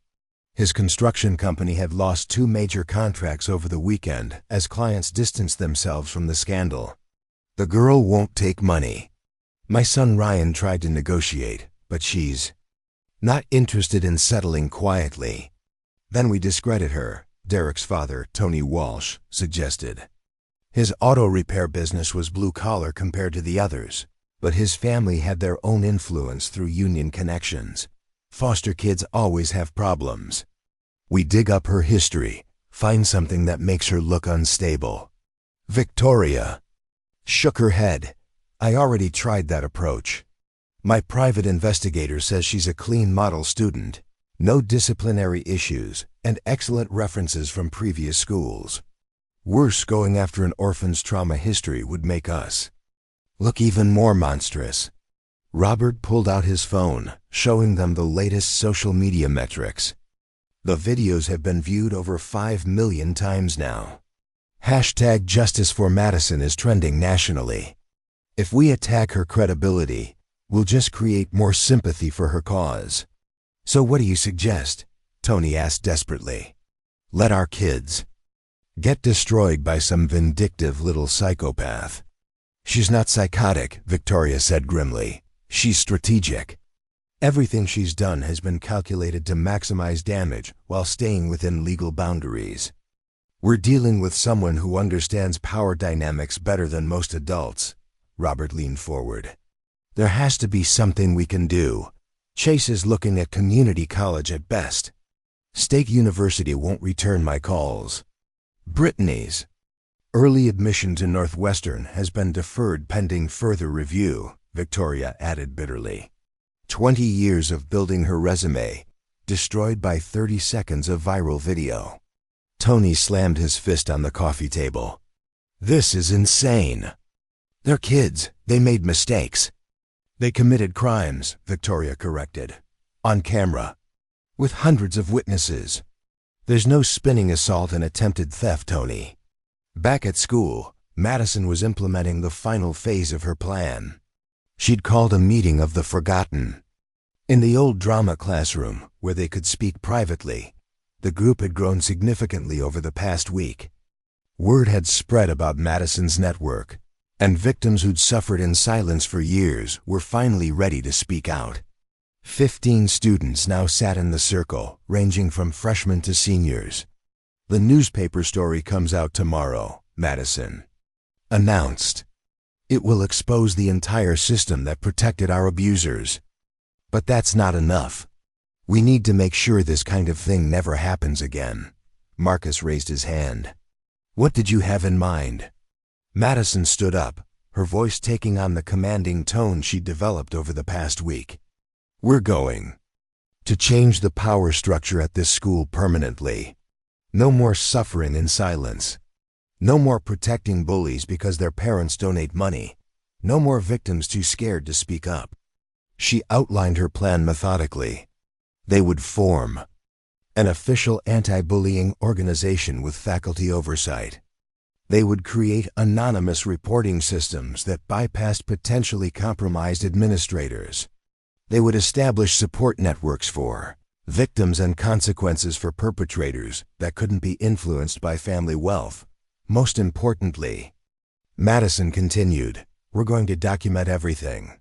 His construction company had lost 2 major contracts over the weekend as clients distanced themselves from the scandal. "The girl won't take money. My son Ryan tried to negotiate, but she's not interested in settling quietly." "Then we discredit her," Derek's father, Tony Walsh, suggested. His auto repair business was blue-collar compared to the others, but his family had their own influence through union connections. "Foster kids always have problems. We dig up her history, find something that makes her look unstable." Victoria shook her head. "I already tried that approach. My private investigator says she's a clean model student, no disciplinary issues, and excellent references from previous schools. Worse, going after an orphan's trauma history would make us look even more monstrous." Robert pulled out his phone, showing them the latest social media metrics. The videos have been viewed over 5 million times now. Hashtag Justice for Madison is trending nationally. If we attack her credibility, we'll just create more sympathy for her cause. "So what do you suggest?" Tony asked desperately. "Let our kids get destroyed by some vindictive little psychopath." "She's not psychotic," Victoria said grimly. "She's strategic. Everything she's done has been calculated to maximize damage while staying within legal boundaries. We're dealing with someone who understands power dynamics better than most adults." Robert leaned forward. "There has to be something we can do. Chase is looking at community college at best. State University won't return my calls. Brittany's early admission to Northwestern has been deferred pending further review," Victoria added bitterly. 20 years of building her resume, destroyed by 30 seconds of viral video. Tony slammed his fist on the coffee table. "This is insane. They're kids. They made mistakes." "They committed crimes," Victoria corrected. "On camera. With hundreds of witnesses. There's no spinning assault and attempted theft, Tony." Back at school, Madison was implementing the final phase of her plan. She'd called a meeting of the forgotten. In the old drama classroom, where they could speak privately, the group had grown significantly over the past week. Word had spread about Madison's network, and victims who'd suffered in silence for years were finally ready to speak out. 15 students now sat in the circle, ranging from freshmen to seniors. "The newspaper story comes out tomorrow," Madison announced. "It will expose the entire system that protected our abusers. But that's not enough. We need to make sure this kind of thing never happens again." Marcus raised his hand. "What did you have in mind?" Madison stood up, her voice taking on the commanding tone she'd developed over the past week. "We're going to change the power structure at this school permanently. No more suffering in silence. No more protecting bullies because their parents donate money. No more victims too scared to speak up." She outlined her plan methodically. They would form an official anti-bullying organization with faculty oversight. They would create anonymous reporting systems that bypassed potentially compromised administrators. They would establish support networks for victims and consequences for perpetrators that couldn't be influenced by family wealth. Most importantly, Madison continued, "We're going to document everything.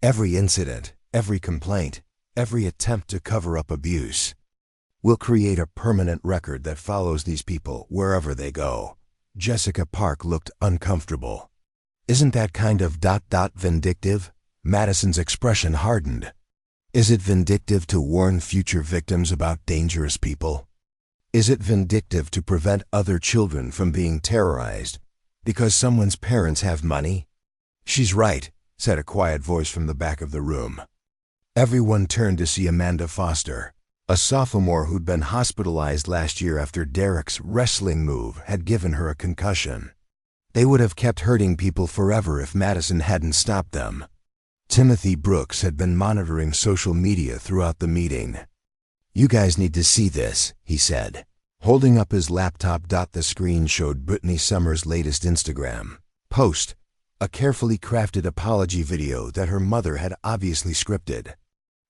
Every incident, every complaint, every attempt to cover up abuse. We'll create a permanent record that follows these people wherever they go. Jessica Park looked uncomfortable. Isn't that kind of vindictive? Madison's expression hardened. Is it vindictive to warn future victims about dangerous people? Is it vindictive to prevent other children from being terrorized because someone's parents have money? She's right, said a quiet voice from the back of the room. Everyone turned to see Amanda Foster, a sophomore who'd been hospitalized last year after Derek's wrestling move had given her a concussion. They would have kept hurting people forever if Madison hadn't stopped them. Timothy Brooks had been monitoring social media throughout the meeting. "You guys need to see this," he said, holding up his laptop. The screen showed Brittany Summers' latest Instagram post, a carefully crafted apology video that her mother had obviously scripted.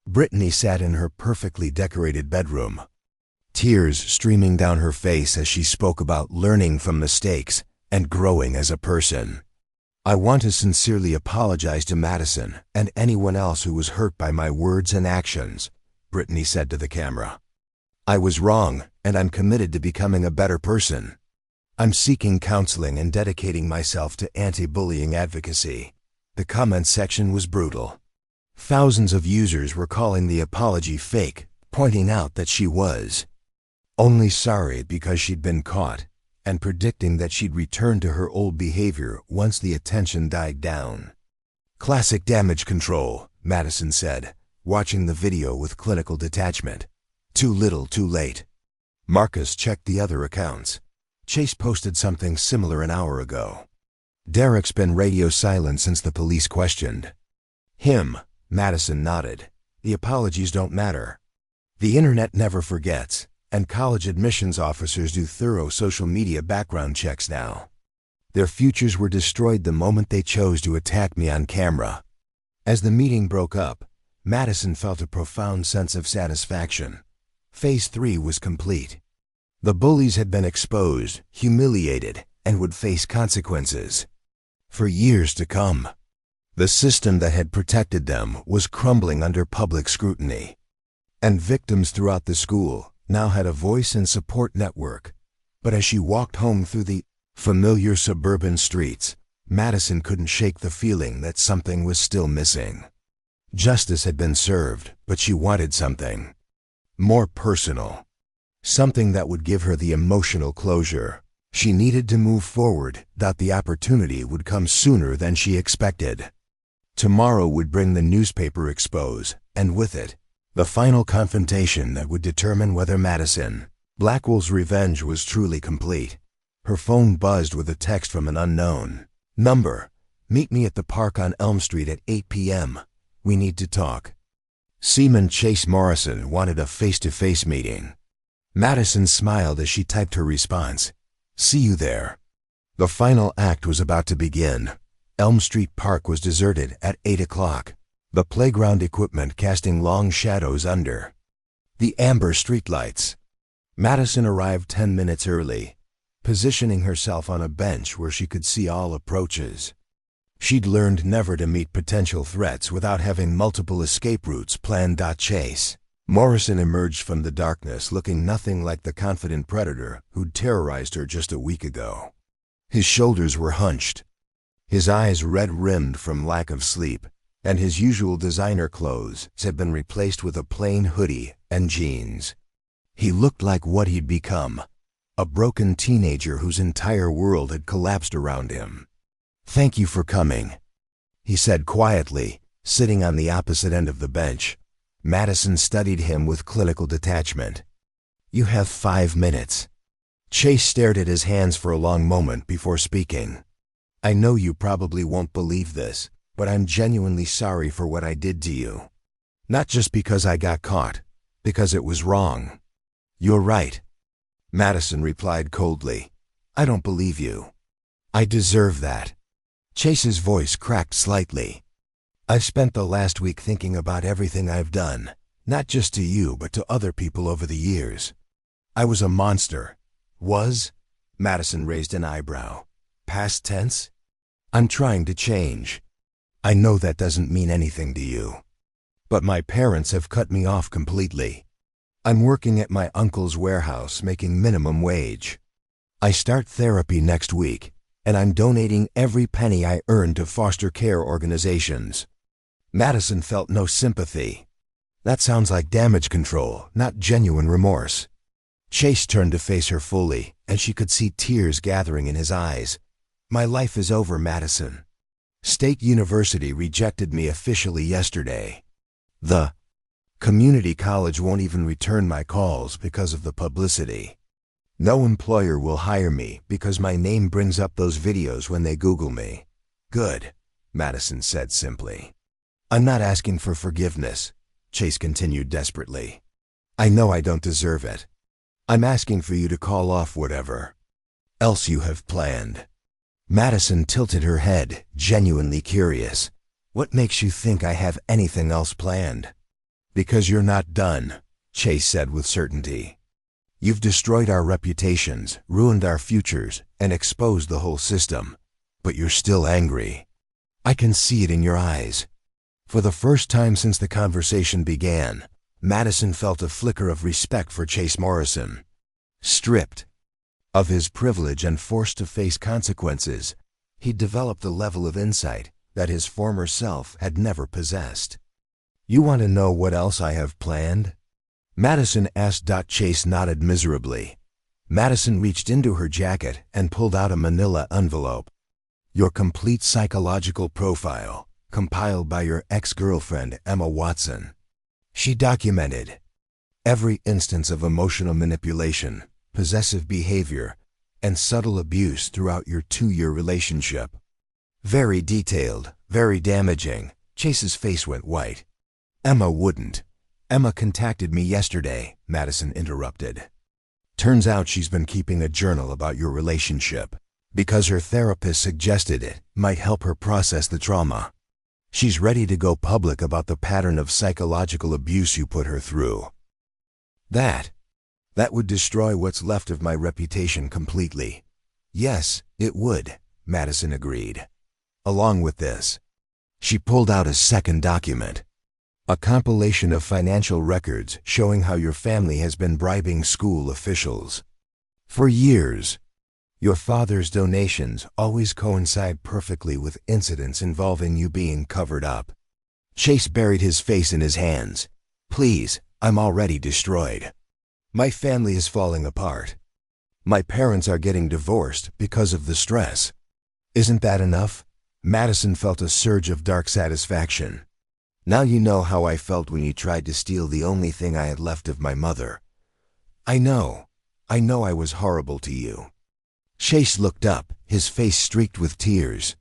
Brittany sat in her perfectly decorated bedroom, tears streaming down her face as she spoke about learning from mistakes and growing as a person. "I want to sincerely apologize to Madison and anyone else who was hurt by my words and actions," Brittany said to the camera. "I was wrong, and I'm committed to becoming a better person. I'm seeking counseling and dedicating myself to anti-bullying advocacy." The comment section was brutal. Thousands of users were calling the apology fake, pointing out that she was only sorry because she'd been caught, and predicting that she'd return to her old behavior once the attention died down. "Classic damage control," Madison said, watching the video with clinical detachment. "Too little, too late." Marcus checked the other accounts. Chase posted something similar an hour ago. "Derek's been radio silent since the police questioned him." Madison nodded. "The apologies don't matter. The internet never forgets, and college admissions officers do thorough social media background checks now. Their futures were destroyed the moment they chose to attack me on camera." As the meeting broke up, Madison felt a profound sense of satisfaction. Phase 3 was complete. The bullies had been exposed, humiliated, and would face consequences for years to come. The system that had protected them was crumbling under public scrutiny, and victims throughout the school now had a voice and support network. But as she walked home through the familiar suburban streets, Madison couldn't shake the feeling that something was still missing. Justice had been served, but she wanted something more personal. Something that would give her the emotional closure she needed to move forward. The opportunity would come sooner than she expected. Tomorrow would bring the newspaper expose, and with it, the final confrontation that would determine whether Madison Blackwell's revenge was truly complete. Her phone buzzed with a text from an unknown number. "Meet me at the park on Elm Street at 8 p.m. We need to talk." Seaman Chase Morrison wanted a face-to-face meeting. Madison smiled as she typed her response. "See you there." The final act was about to begin. Elm Street Park was deserted at 8 o'clock, the playground equipment casting long shadows under the amber streetlights. Madison arrived 10 minutes early, positioning herself on a bench where she could see all approaches. She'd learned never to meet potential threats without having multiple escape routes planned. Chase Morrison emerged from the darkness looking nothing like the confident predator who'd terrorized her just a week ago. His shoulders were hunched, his eyes red-rimmed from lack of sleep, and his usual designer clothes had been replaced with a plain hoodie and jeans. He looked like what he'd become, a broken teenager whose entire world had collapsed around him. "Thank you for coming," he said quietly, sitting on the opposite end of the bench. Madison studied him with clinical detachment. "You have 5 minutes." Chase stared at his hands for a long moment before speaking. "I know you probably won't believe this, but I'm genuinely sorry for what I did to you. Not just because I got caught, because it was wrong." "You're right," Madison replied coldly. "I don't believe you. I deserve that." Chase's voice cracked slightly. "I've spent the last week thinking about everything I've done, not just to you but to other people over the years. I was a monster." "Was?" Madison raised an eyebrow. "Past tense?" "I'm trying to change. I know that doesn't mean anything to you. But my parents have cut me off completely. I'm working at my uncle's warehouse making minimum wage. I start therapy next week, and I'm donating every penny I earn to foster care organizations. Madison felt no sympathy. That sounds like damage control, not genuine remorse. Chase turned to face her fully, and she could see tears gathering in his eyes. My life is over, Madison. State University rejected me officially yesterday. The community college won't even return my calls because of the publicity. No employer will hire me because my name brings up those videos when they Google me. Good, Madison said simply. I'm not asking for forgiveness, Chase continued desperately. I know I don't deserve it. I'm asking for you to call off whatever else you have planned. Madison tilted her head, genuinely curious. What makes you think I have anything else planned? Because you're not done, Chase said with certainty. You've destroyed our reputations, ruined our futures, and exposed the whole system. But you're still angry. I can see it in your eyes. For the first time since the conversation began, Madison felt a flicker of respect for Chase Morrison. Stripped of his privilege and forced to face consequences, he'd developed a level of insight that his former self had never possessed. You want to know what else I have planned? Madison asked. Chase nodded miserably. Madison reached into her jacket and pulled out a manila envelope. Your complete psychological profile, compiled by your ex-girlfriend, Emma Watson. She documented every instance of emotional manipulation, possessive behavior, and subtle abuse throughout your 2-year relationship. Very detailed, very damaging. Chase's face went white. Emma wouldn't. Emma contacted me yesterday, Madison interrupted. Turns out she's been keeping a journal about your relationship because her therapist suggested it might help her process the trauma. She's ready to go public about the pattern of psychological abuse you put her through. That would destroy what's left of my reputation completely. Yes, it would, Madison agreed. Along with this, she pulled out a second document. A compilation of financial records showing how your family has been bribing school officials. For years, your father's donations always coincide perfectly with incidents involving you being covered up. Chase buried his face in his hands. Please, I'm already destroyed. My family is falling apart. My parents are getting divorced because of the stress. Isn't that enough? Madison felt a surge of dark satisfaction. Now you know how I felt when you tried to steal the only thing I had left of my mother. I know I was horrible to you. Chase looked up, his face streaked with tears.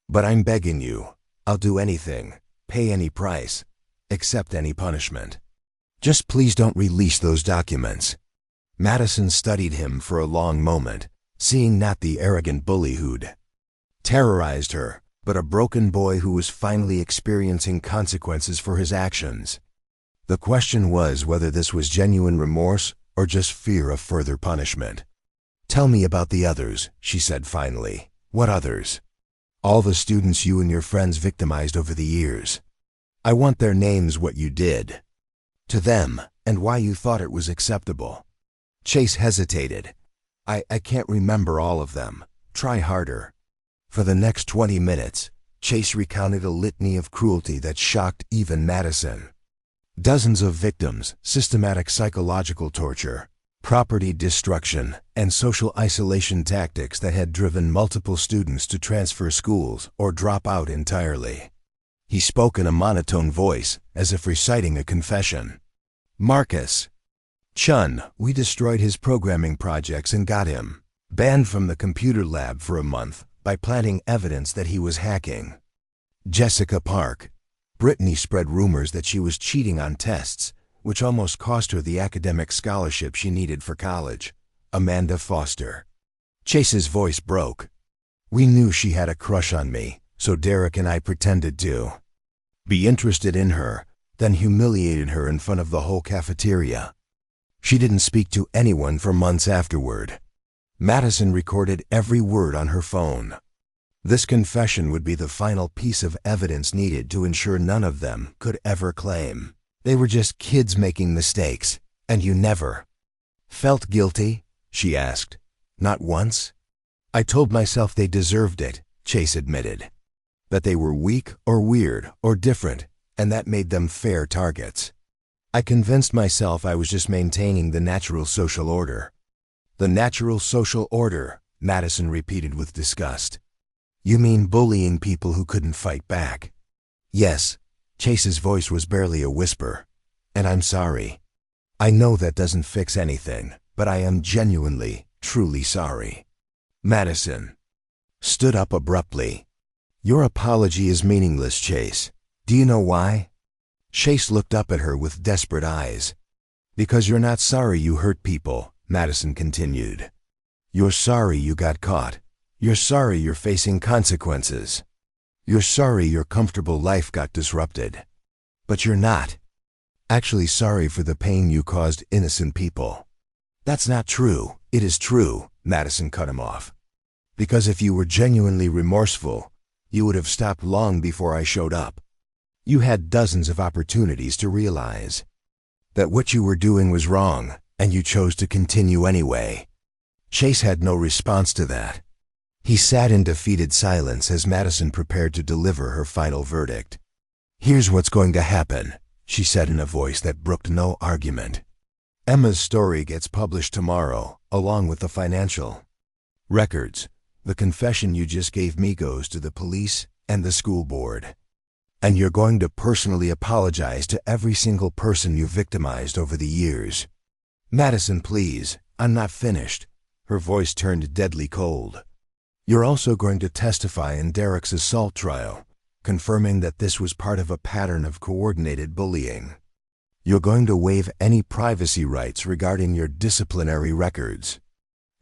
But I'm begging you, I'll do anything, pay any price, accept any punishment. Just please don't release those documents. Madison studied him for a long moment, seeing not the arrogant bully who'd terrorized her, but a broken boy who was finally experiencing consequences for his actions. The question was whether this was genuine remorse or just fear of further punishment. Tell me about the others, she said finally. What others? All the students you and your friends victimized over the years. I want their names, what you did to them, and why you thought it was acceptable. Chase hesitated. I can't remember all of them. Try harder. For the next 20 minutes, Chase recounted a litany of cruelty that shocked even Madison. Dozens of victims, systematic psychological torture, property destruction, and social isolation tactics that had driven multiple students to transfer schools or drop out entirely. He spoke in a monotone voice, as if reciting a confession. Marcus Chun, we destroyed his programming projects and got him banned from the computer lab for a month by planting evidence that he was hacking. Jessica Park. Brittany spread rumors that she was cheating on tests, which almost cost her the academic scholarship she needed for college. Amanda Foster. Chase's voice broke. We knew she had a crush on me, so Derek and I pretended to be interested in her, then humiliated her in front of the whole cafeteria. She didn't speak to anyone for months afterward. Madison recorded every word on her phone. This confession would be the final piece of evidence needed to ensure none of them could ever claim they were just kids making mistakes. And you never felt guilty? She asked. Not once? I told myself they deserved it, Chase admitted. That they were weak or weird or different, and that made them fair targets. I convinced myself I was just maintaining the natural social order. The natural social order, Madison repeated with disgust. You mean bullying people who couldn't fight back? Yes, Chase's voice was barely a whisper. And I'm sorry. I know that doesn't fix anything, but I am genuinely, truly sorry. Madison stood up abruptly. Your apology is meaningless, Chase. Do you know why? Chase looked up at her with desperate eyes. Because you're not sorry you hurt people, Madison continued. You're sorry you got caught. You're sorry you're facing consequences. You're sorry your comfortable life got disrupted. But you're not actually sorry for the pain you caused innocent people. That's not true. It is true, Madison cut him off. Because if you were genuinely remorseful, you would have stopped long before I showed up. You had dozens of opportunities to realize that what you were doing was wrong, and you chose to continue anyway. Chase had no response to that. He sat in defeated silence as Madison prepared to deliver her final verdict. Here's what's going to happen, she said in a voice that brooked no argument. Emma's story gets published tomorrow, along with the financial records. The confession you just gave me goes to the police and the school board. And you're going to personally apologize to every single person you victimized over the years. Madison, please, I'm not finished. Her voice turned deadly cold. You're also going to testify in Derek's assault trial, confirming that this was part of a pattern of coordinated bullying. You're going to waive any privacy rights regarding your disciplinary records.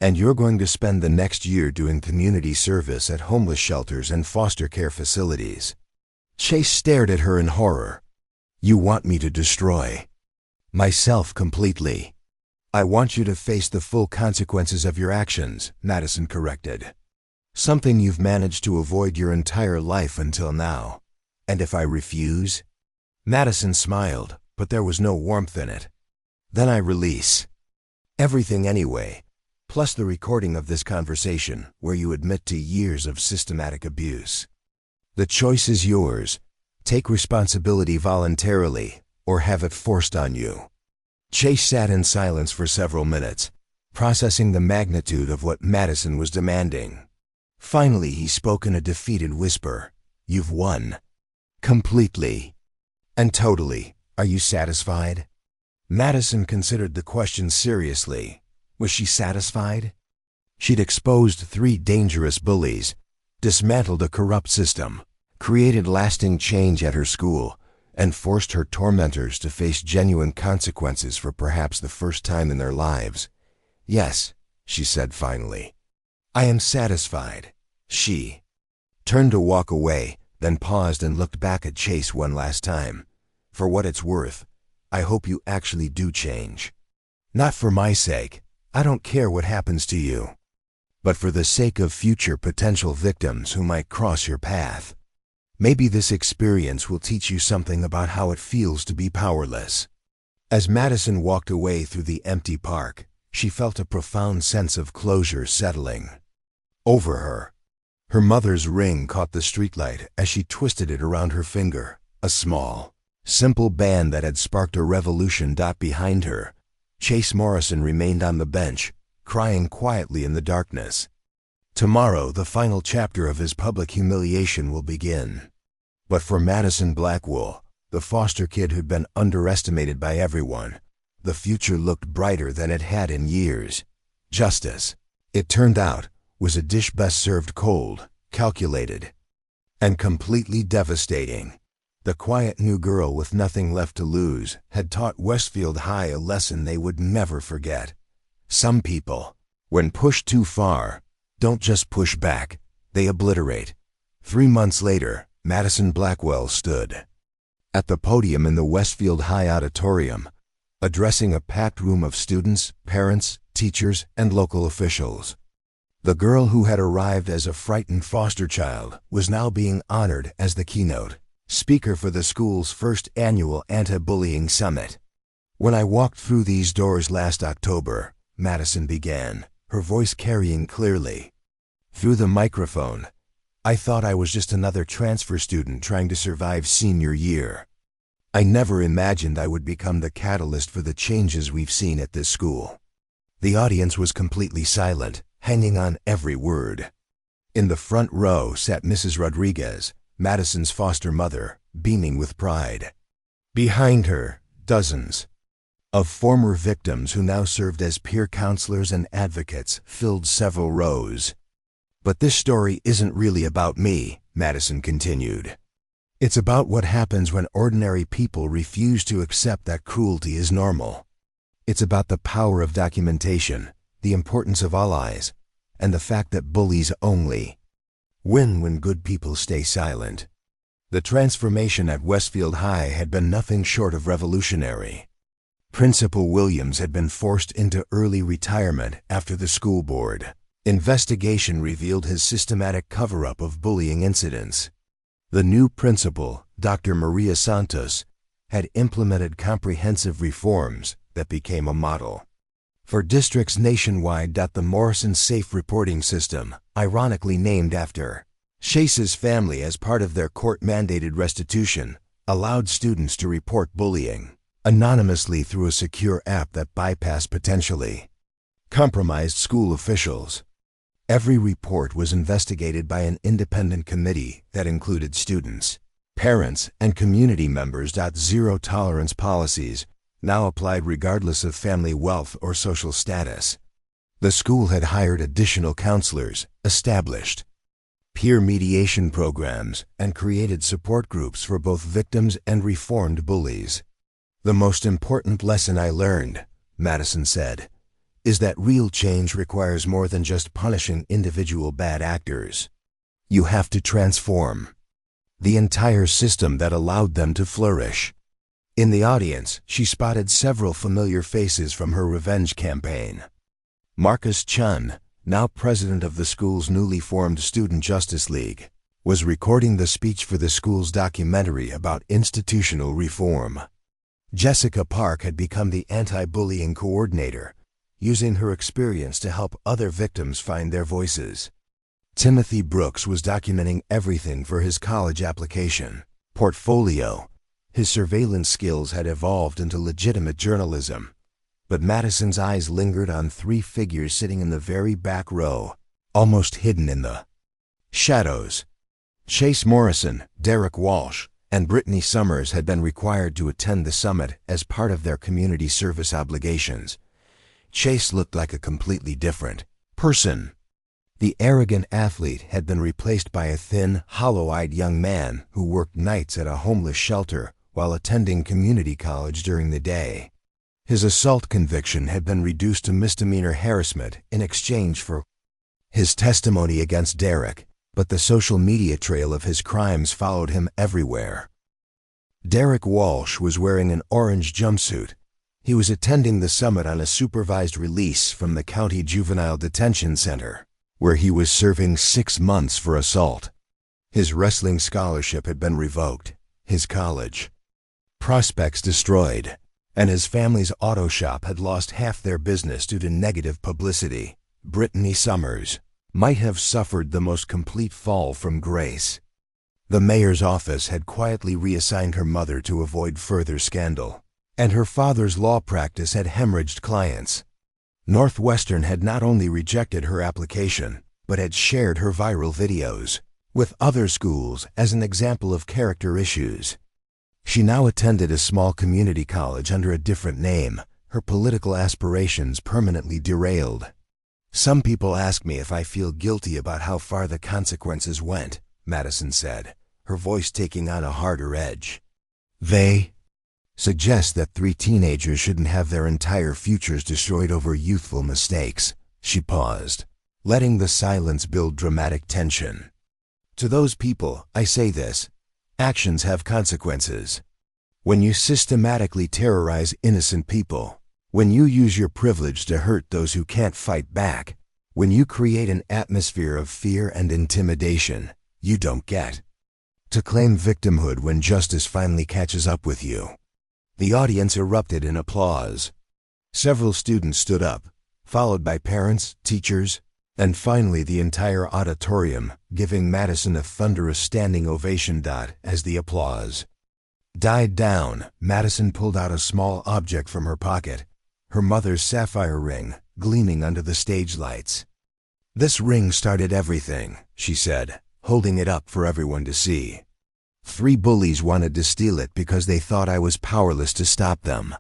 And you're going to spend the next year doing community service at homeless shelters and foster care facilities. Chase stared at her in horror. You want me to destroy myself completely? I want you to face the full consequences of your actions, Madison corrected. Something you've managed to avoid your entire life until now. And if I refuse? Madison smiled, but there was no warmth in it. Then I release everything anyway, plus the recording of this conversation where you admit to years of systematic abuse. The choice is yours. Take responsibility voluntarily, or have it forced on you. Chase sat in silence for several minutes, processing the magnitude of what Madison was demanding. Finally, he spoke in a defeated whisper. You've won. Completely. And totally. Are you satisfied? Madison considered the question seriously. Was she satisfied? She'd exposed 3 dangerous bullies, dismantled a corrupt system, created lasting change at her school, and forced her tormentors to face genuine consequences for perhaps the first time in their lives. Yes, she said finally. I am satisfied. She turned to walk away, then paused and looked back at Chase one last time. For what it's worth, I hope you actually do change. Not for my sake. I don't care what happens to you. But for the sake of future potential victims who might cross your path. Maybe this experience will teach you something about how it feels to be powerless. As Madison walked away through the empty park, she felt a profound sense of closure settling over her. Her mother's ring caught the streetlight as she twisted it around her finger, a small, simple band that had sparked a revolution. Behind her, Chase Morrison remained on the bench, crying quietly in the darkness. Tomorrow, the final chapter of his public humiliation will begin. But for Madison Blackwell, the foster kid who'd been underestimated by everyone, the future looked brighter than it had in years. Justice, it turned out, was a dish best served cold, calculated, and completely devastating. The quiet new girl with nothing left to lose had taught Westfield High a lesson they would never forget. Some people, when pushed too far, don't just push back, they obliterate. 3 months later, Madison Blackwell stood at the podium in the Westfield High auditorium, addressing a packed room of students, parents, teachers, and local officials. The girl who had arrived as a frightened foster child was now being honored as the keynote speaker for the school's first annual anti-bullying summit. When I walked through these doors last October, Madison began, her voice carrying clearly. Through the microphone, "I thought I was just another transfer student trying to survive senior year. I never imagined I would become the catalyst for the changes we've seen at this school." The audience was completely silent, hanging on every word. In the front row sat Mrs. Rodriguez, Madison's foster mother, beaming with pride. Behind her, dozens of former victims who now served as peer counselors and advocates filled several rows. "But this story isn't really about me," Madison continued. "It's about what happens when ordinary people refuse to accept that cruelty is normal. It's about the power of documentation, the importance of all eyes, and the fact that bullies only win when good people stay silent." The transformation at Westfield High had been nothing short of revolutionary. Principal Williams had been forced into early retirement after the school board investigation revealed his systematic cover-up of bullying incidents. The new principal, Dr. Maria Santos, had implemented comprehensive reforms that became a model for districts nationwide. The Morrison Safe Reporting System, ironically named after Chase's family as part of their court-mandated restitution, allowed students to report bullying anonymously through a secure app that bypassed potentially compromised school officials. Every report was investigated by an independent committee that included students, parents, and community members. Zero-tolerance policies now applied regardless of family wealth or social status. The school had hired additional counselors, established peer mediation programs, and created support groups for both victims and reformed bullies. "The most important lesson I learned," Madison said, "is that real change requires more than just punishing individual bad actors. You have to transform the entire system that allowed them to flourish." In the audience, she spotted several familiar faces from her revenge campaign. Marcus Chun, now president of the school's newly formed Student Justice League, was recording the speech for the school's documentary about institutional reform. Jessica Park had become the anti-bullying coordinator, using her experience to help other victims find their voices. Timothy Brooks was documenting everything for his college application portfolio. His surveillance skills had evolved into legitimate journalism. But Madison's eyes lingered on three figures sitting in the very back row, almost hidden in the shadows. Chase Morrison, Derek Walsh, and Brittany Summers had been required to attend the summit as part of their community service obligations. Chase looked like a completely different person. The arrogant athlete had been replaced by a thin, hollow-eyed young man who worked nights at a homeless shelter while attending community college during the day. His assault conviction had been reduced to misdemeanor harassment in exchange for his testimony against Derek, but the social media trail of his crimes followed him everywhere. Derek Walsh was wearing an orange jumpsuit. He was attending the summit on a supervised release from the County Juvenile Detention Center, where he was serving 6 months for assault. His wrestling scholarship had been revoked, his college prospects destroyed, and his family's auto shop had lost half their business due to negative publicity. Brittany Summers might have suffered the most complete fall from grace. The mayor's office had quietly reassigned her mother to avoid further scandal, and her father's law practice had hemorrhaged clients. Northwestern had not only rejected her application, but had shared her viral videos with other schools as an example of character issues. She now attended a small community college under a different name, her political aspirations permanently derailed. "Some people ask me if I feel guilty about how far the consequences went," Madison said, her voice taking on a harder edge. "They suggest that 3 teenagers shouldn't have their entire futures destroyed over youthful mistakes." She paused, letting the silence build dramatic tension. "To those people, I say this: actions have consequences. When you systematically terrorize innocent people, when you use your privilege to hurt those who can't fight back, when you create an atmosphere of fear and intimidation, you don't get to claim victimhood when justice finally catches up with you." The audience erupted in applause. Several students stood up, followed by parents, teachers, and finally the entire auditorium, giving Madison a thunderous standing ovation. As the applause died down, Madison pulled out a small object from her pocket, her mother's sapphire ring, gleaming under the stage lights. "This ring started everything," she said, holding it up for everyone to see. "3 bullies wanted to steal it because they thought I was powerless to stop them.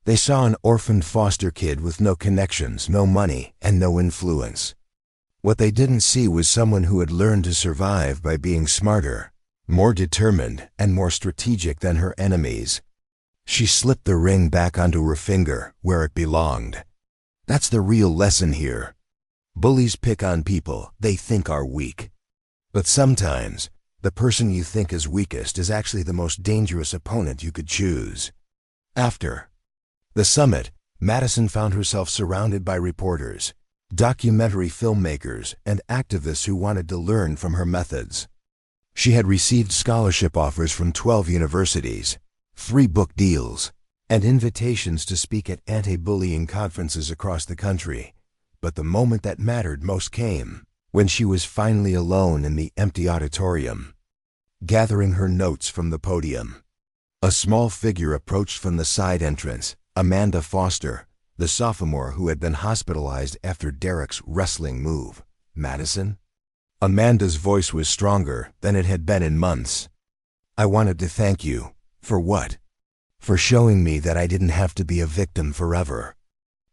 They saw an orphaned foster kid with no connections, no money, and no influence. What they didn't see was someone who had learned to survive by being smarter, more determined, and more strategic than her enemies." She slipped the ring back onto her finger, where it belonged. "That's the real lesson here. Bullies pick on people they think are weak. But sometimes, the person you think is weakest is actually the most dangerous opponent you could choose." After the summit, Madison found herself surrounded by reporters, documentary filmmakers, and activists who wanted to learn from her methods. She had received scholarship offers from 12 universities, 3 book deals, and invitations to speak at anti-bullying conferences across the country. But the moment that mattered most came when she was finally alone in the empty auditorium, gathering her notes from the podium. A small figure approached from the side entrance, Amanda Foster, the sophomore who had been hospitalized after Derek's wrestling move. "Madison?" Amanda's voice was stronger than it had been in months. "I wanted to thank you." "For what?" "For showing me that I didn't have to be a victim forever.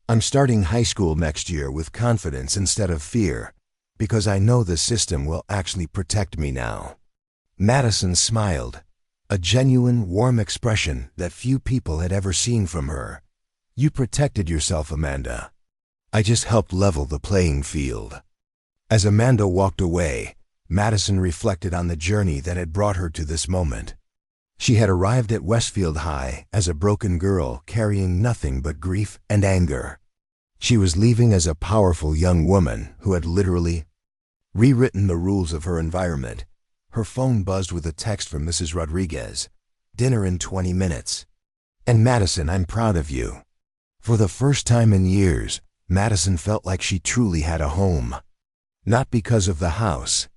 I'm starting high school next year with confidence instead of fear, because I know the system will actually protect me now." Madison smiled, a genuine, warm expression that few people had ever seen from her. "You protected yourself, Amanda. I just helped level the playing field." As Amanda walked away, Madison reflected on the journey that had brought her to this moment. She had arrived at Westfield High as a broken girl carrying nothing but grief and anger. She was leaving as a powerful young woman who had literally rewritten the rules of her environment. Her phone buzzed with a text from Mrs. Rodriguez. "Dinner in 20 minutes. And Madison, I'm proud of you." For the first time in years, Madison felt like she truly had a home. Not because of the house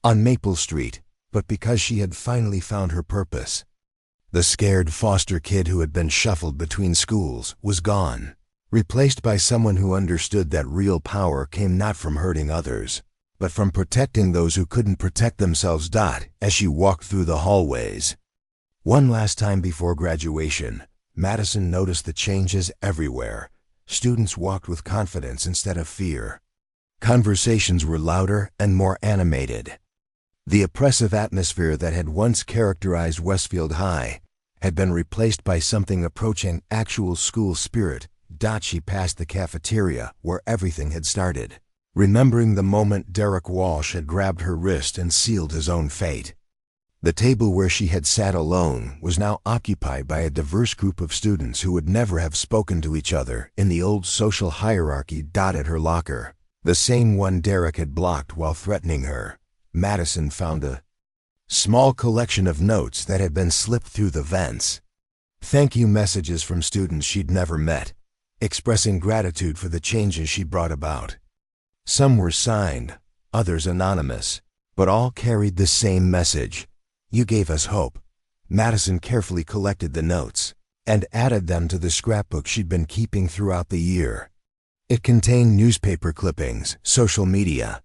on Maple Street, but because she had finally found her purpose. The scared foster kid who had been shuffled between schools was gone, replaced by someone who understood that real power came not from hurting others, but from protecting those who couldn't protect themselves. As she walked through the hallways one last time before graduation, Madison noticed the changes everywhere. Students walked with confidence instead of fear. Conversations were louder and more animated. The oppressive atmosphere that had once characterized Westfield High had been replaced by something approaching actual school spirit. She passed the cafeteria where everything had started, remembering the moment Derek Walsh had grabbed her wrist and sealed his own fate. The table where she had sat alone was now occupied by a diverse group of students who would never have spoken to each other in the old social hierarchy. At her locker, the same one Derek had blocked while threatening her, Madison found a small collection of notes that had been slipped through the vents. Thank you messages from students she'd never met, expressing gratitude for the changes she brought about. Some were signed, others anonymous, but all carried the same message. "You gave us hope." Madison carefully collected the notes and added them to the scrapbook she'd been keeping throughout the year. It contained newspaper clippings, social media,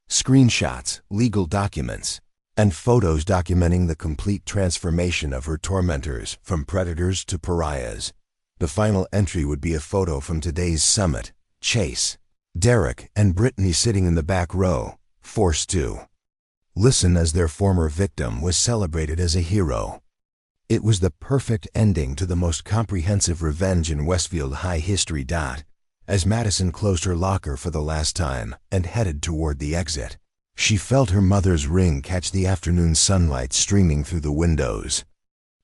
screenshots, legal documents, and photos documenting the complete transformation of her tormentors from predators to pariahs. The final entry would be a photo from today's summit: Chase, Derek, and Brittany sitting in the back row, forced to listen as their former victim was celebrated as a hero. It was the perfect ending to the most comprehensive revenge in Westfield High history. As Madison closed her locker for the last time and headed toward the exit, she felt her mother's ring catch the afternoon sunlight streaming through the windows.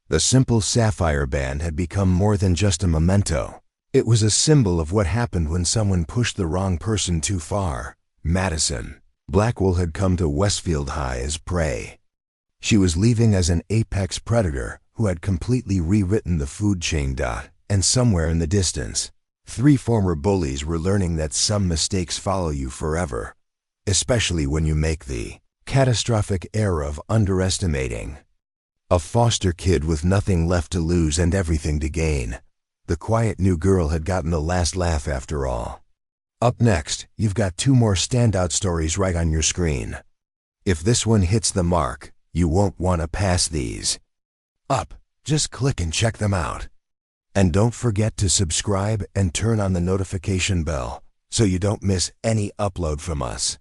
The simple sapphire band had become more than just a memento. It was a symbol of what happened when someone pushed the wrong person too far. Madison Blackwell had come to Westfield High as prey. She was leaving as an apex predator who had completely rewritten the food chain. And somewhere in the distance, Three former bullies were learning that some mistakes follow you forever, especially when you make the catastrophic error of underestimating. A foster kid with nothing left to lose and everything to gain. The quiet new girl had gotten the last laugh after all. Up next, you've got two more standout stories right on your screen. If this one hits the mark, you won't want to pass these up. Just click and check them out. And don't forget to subscribe and turn on the notification bell so you don't miss any upload from us.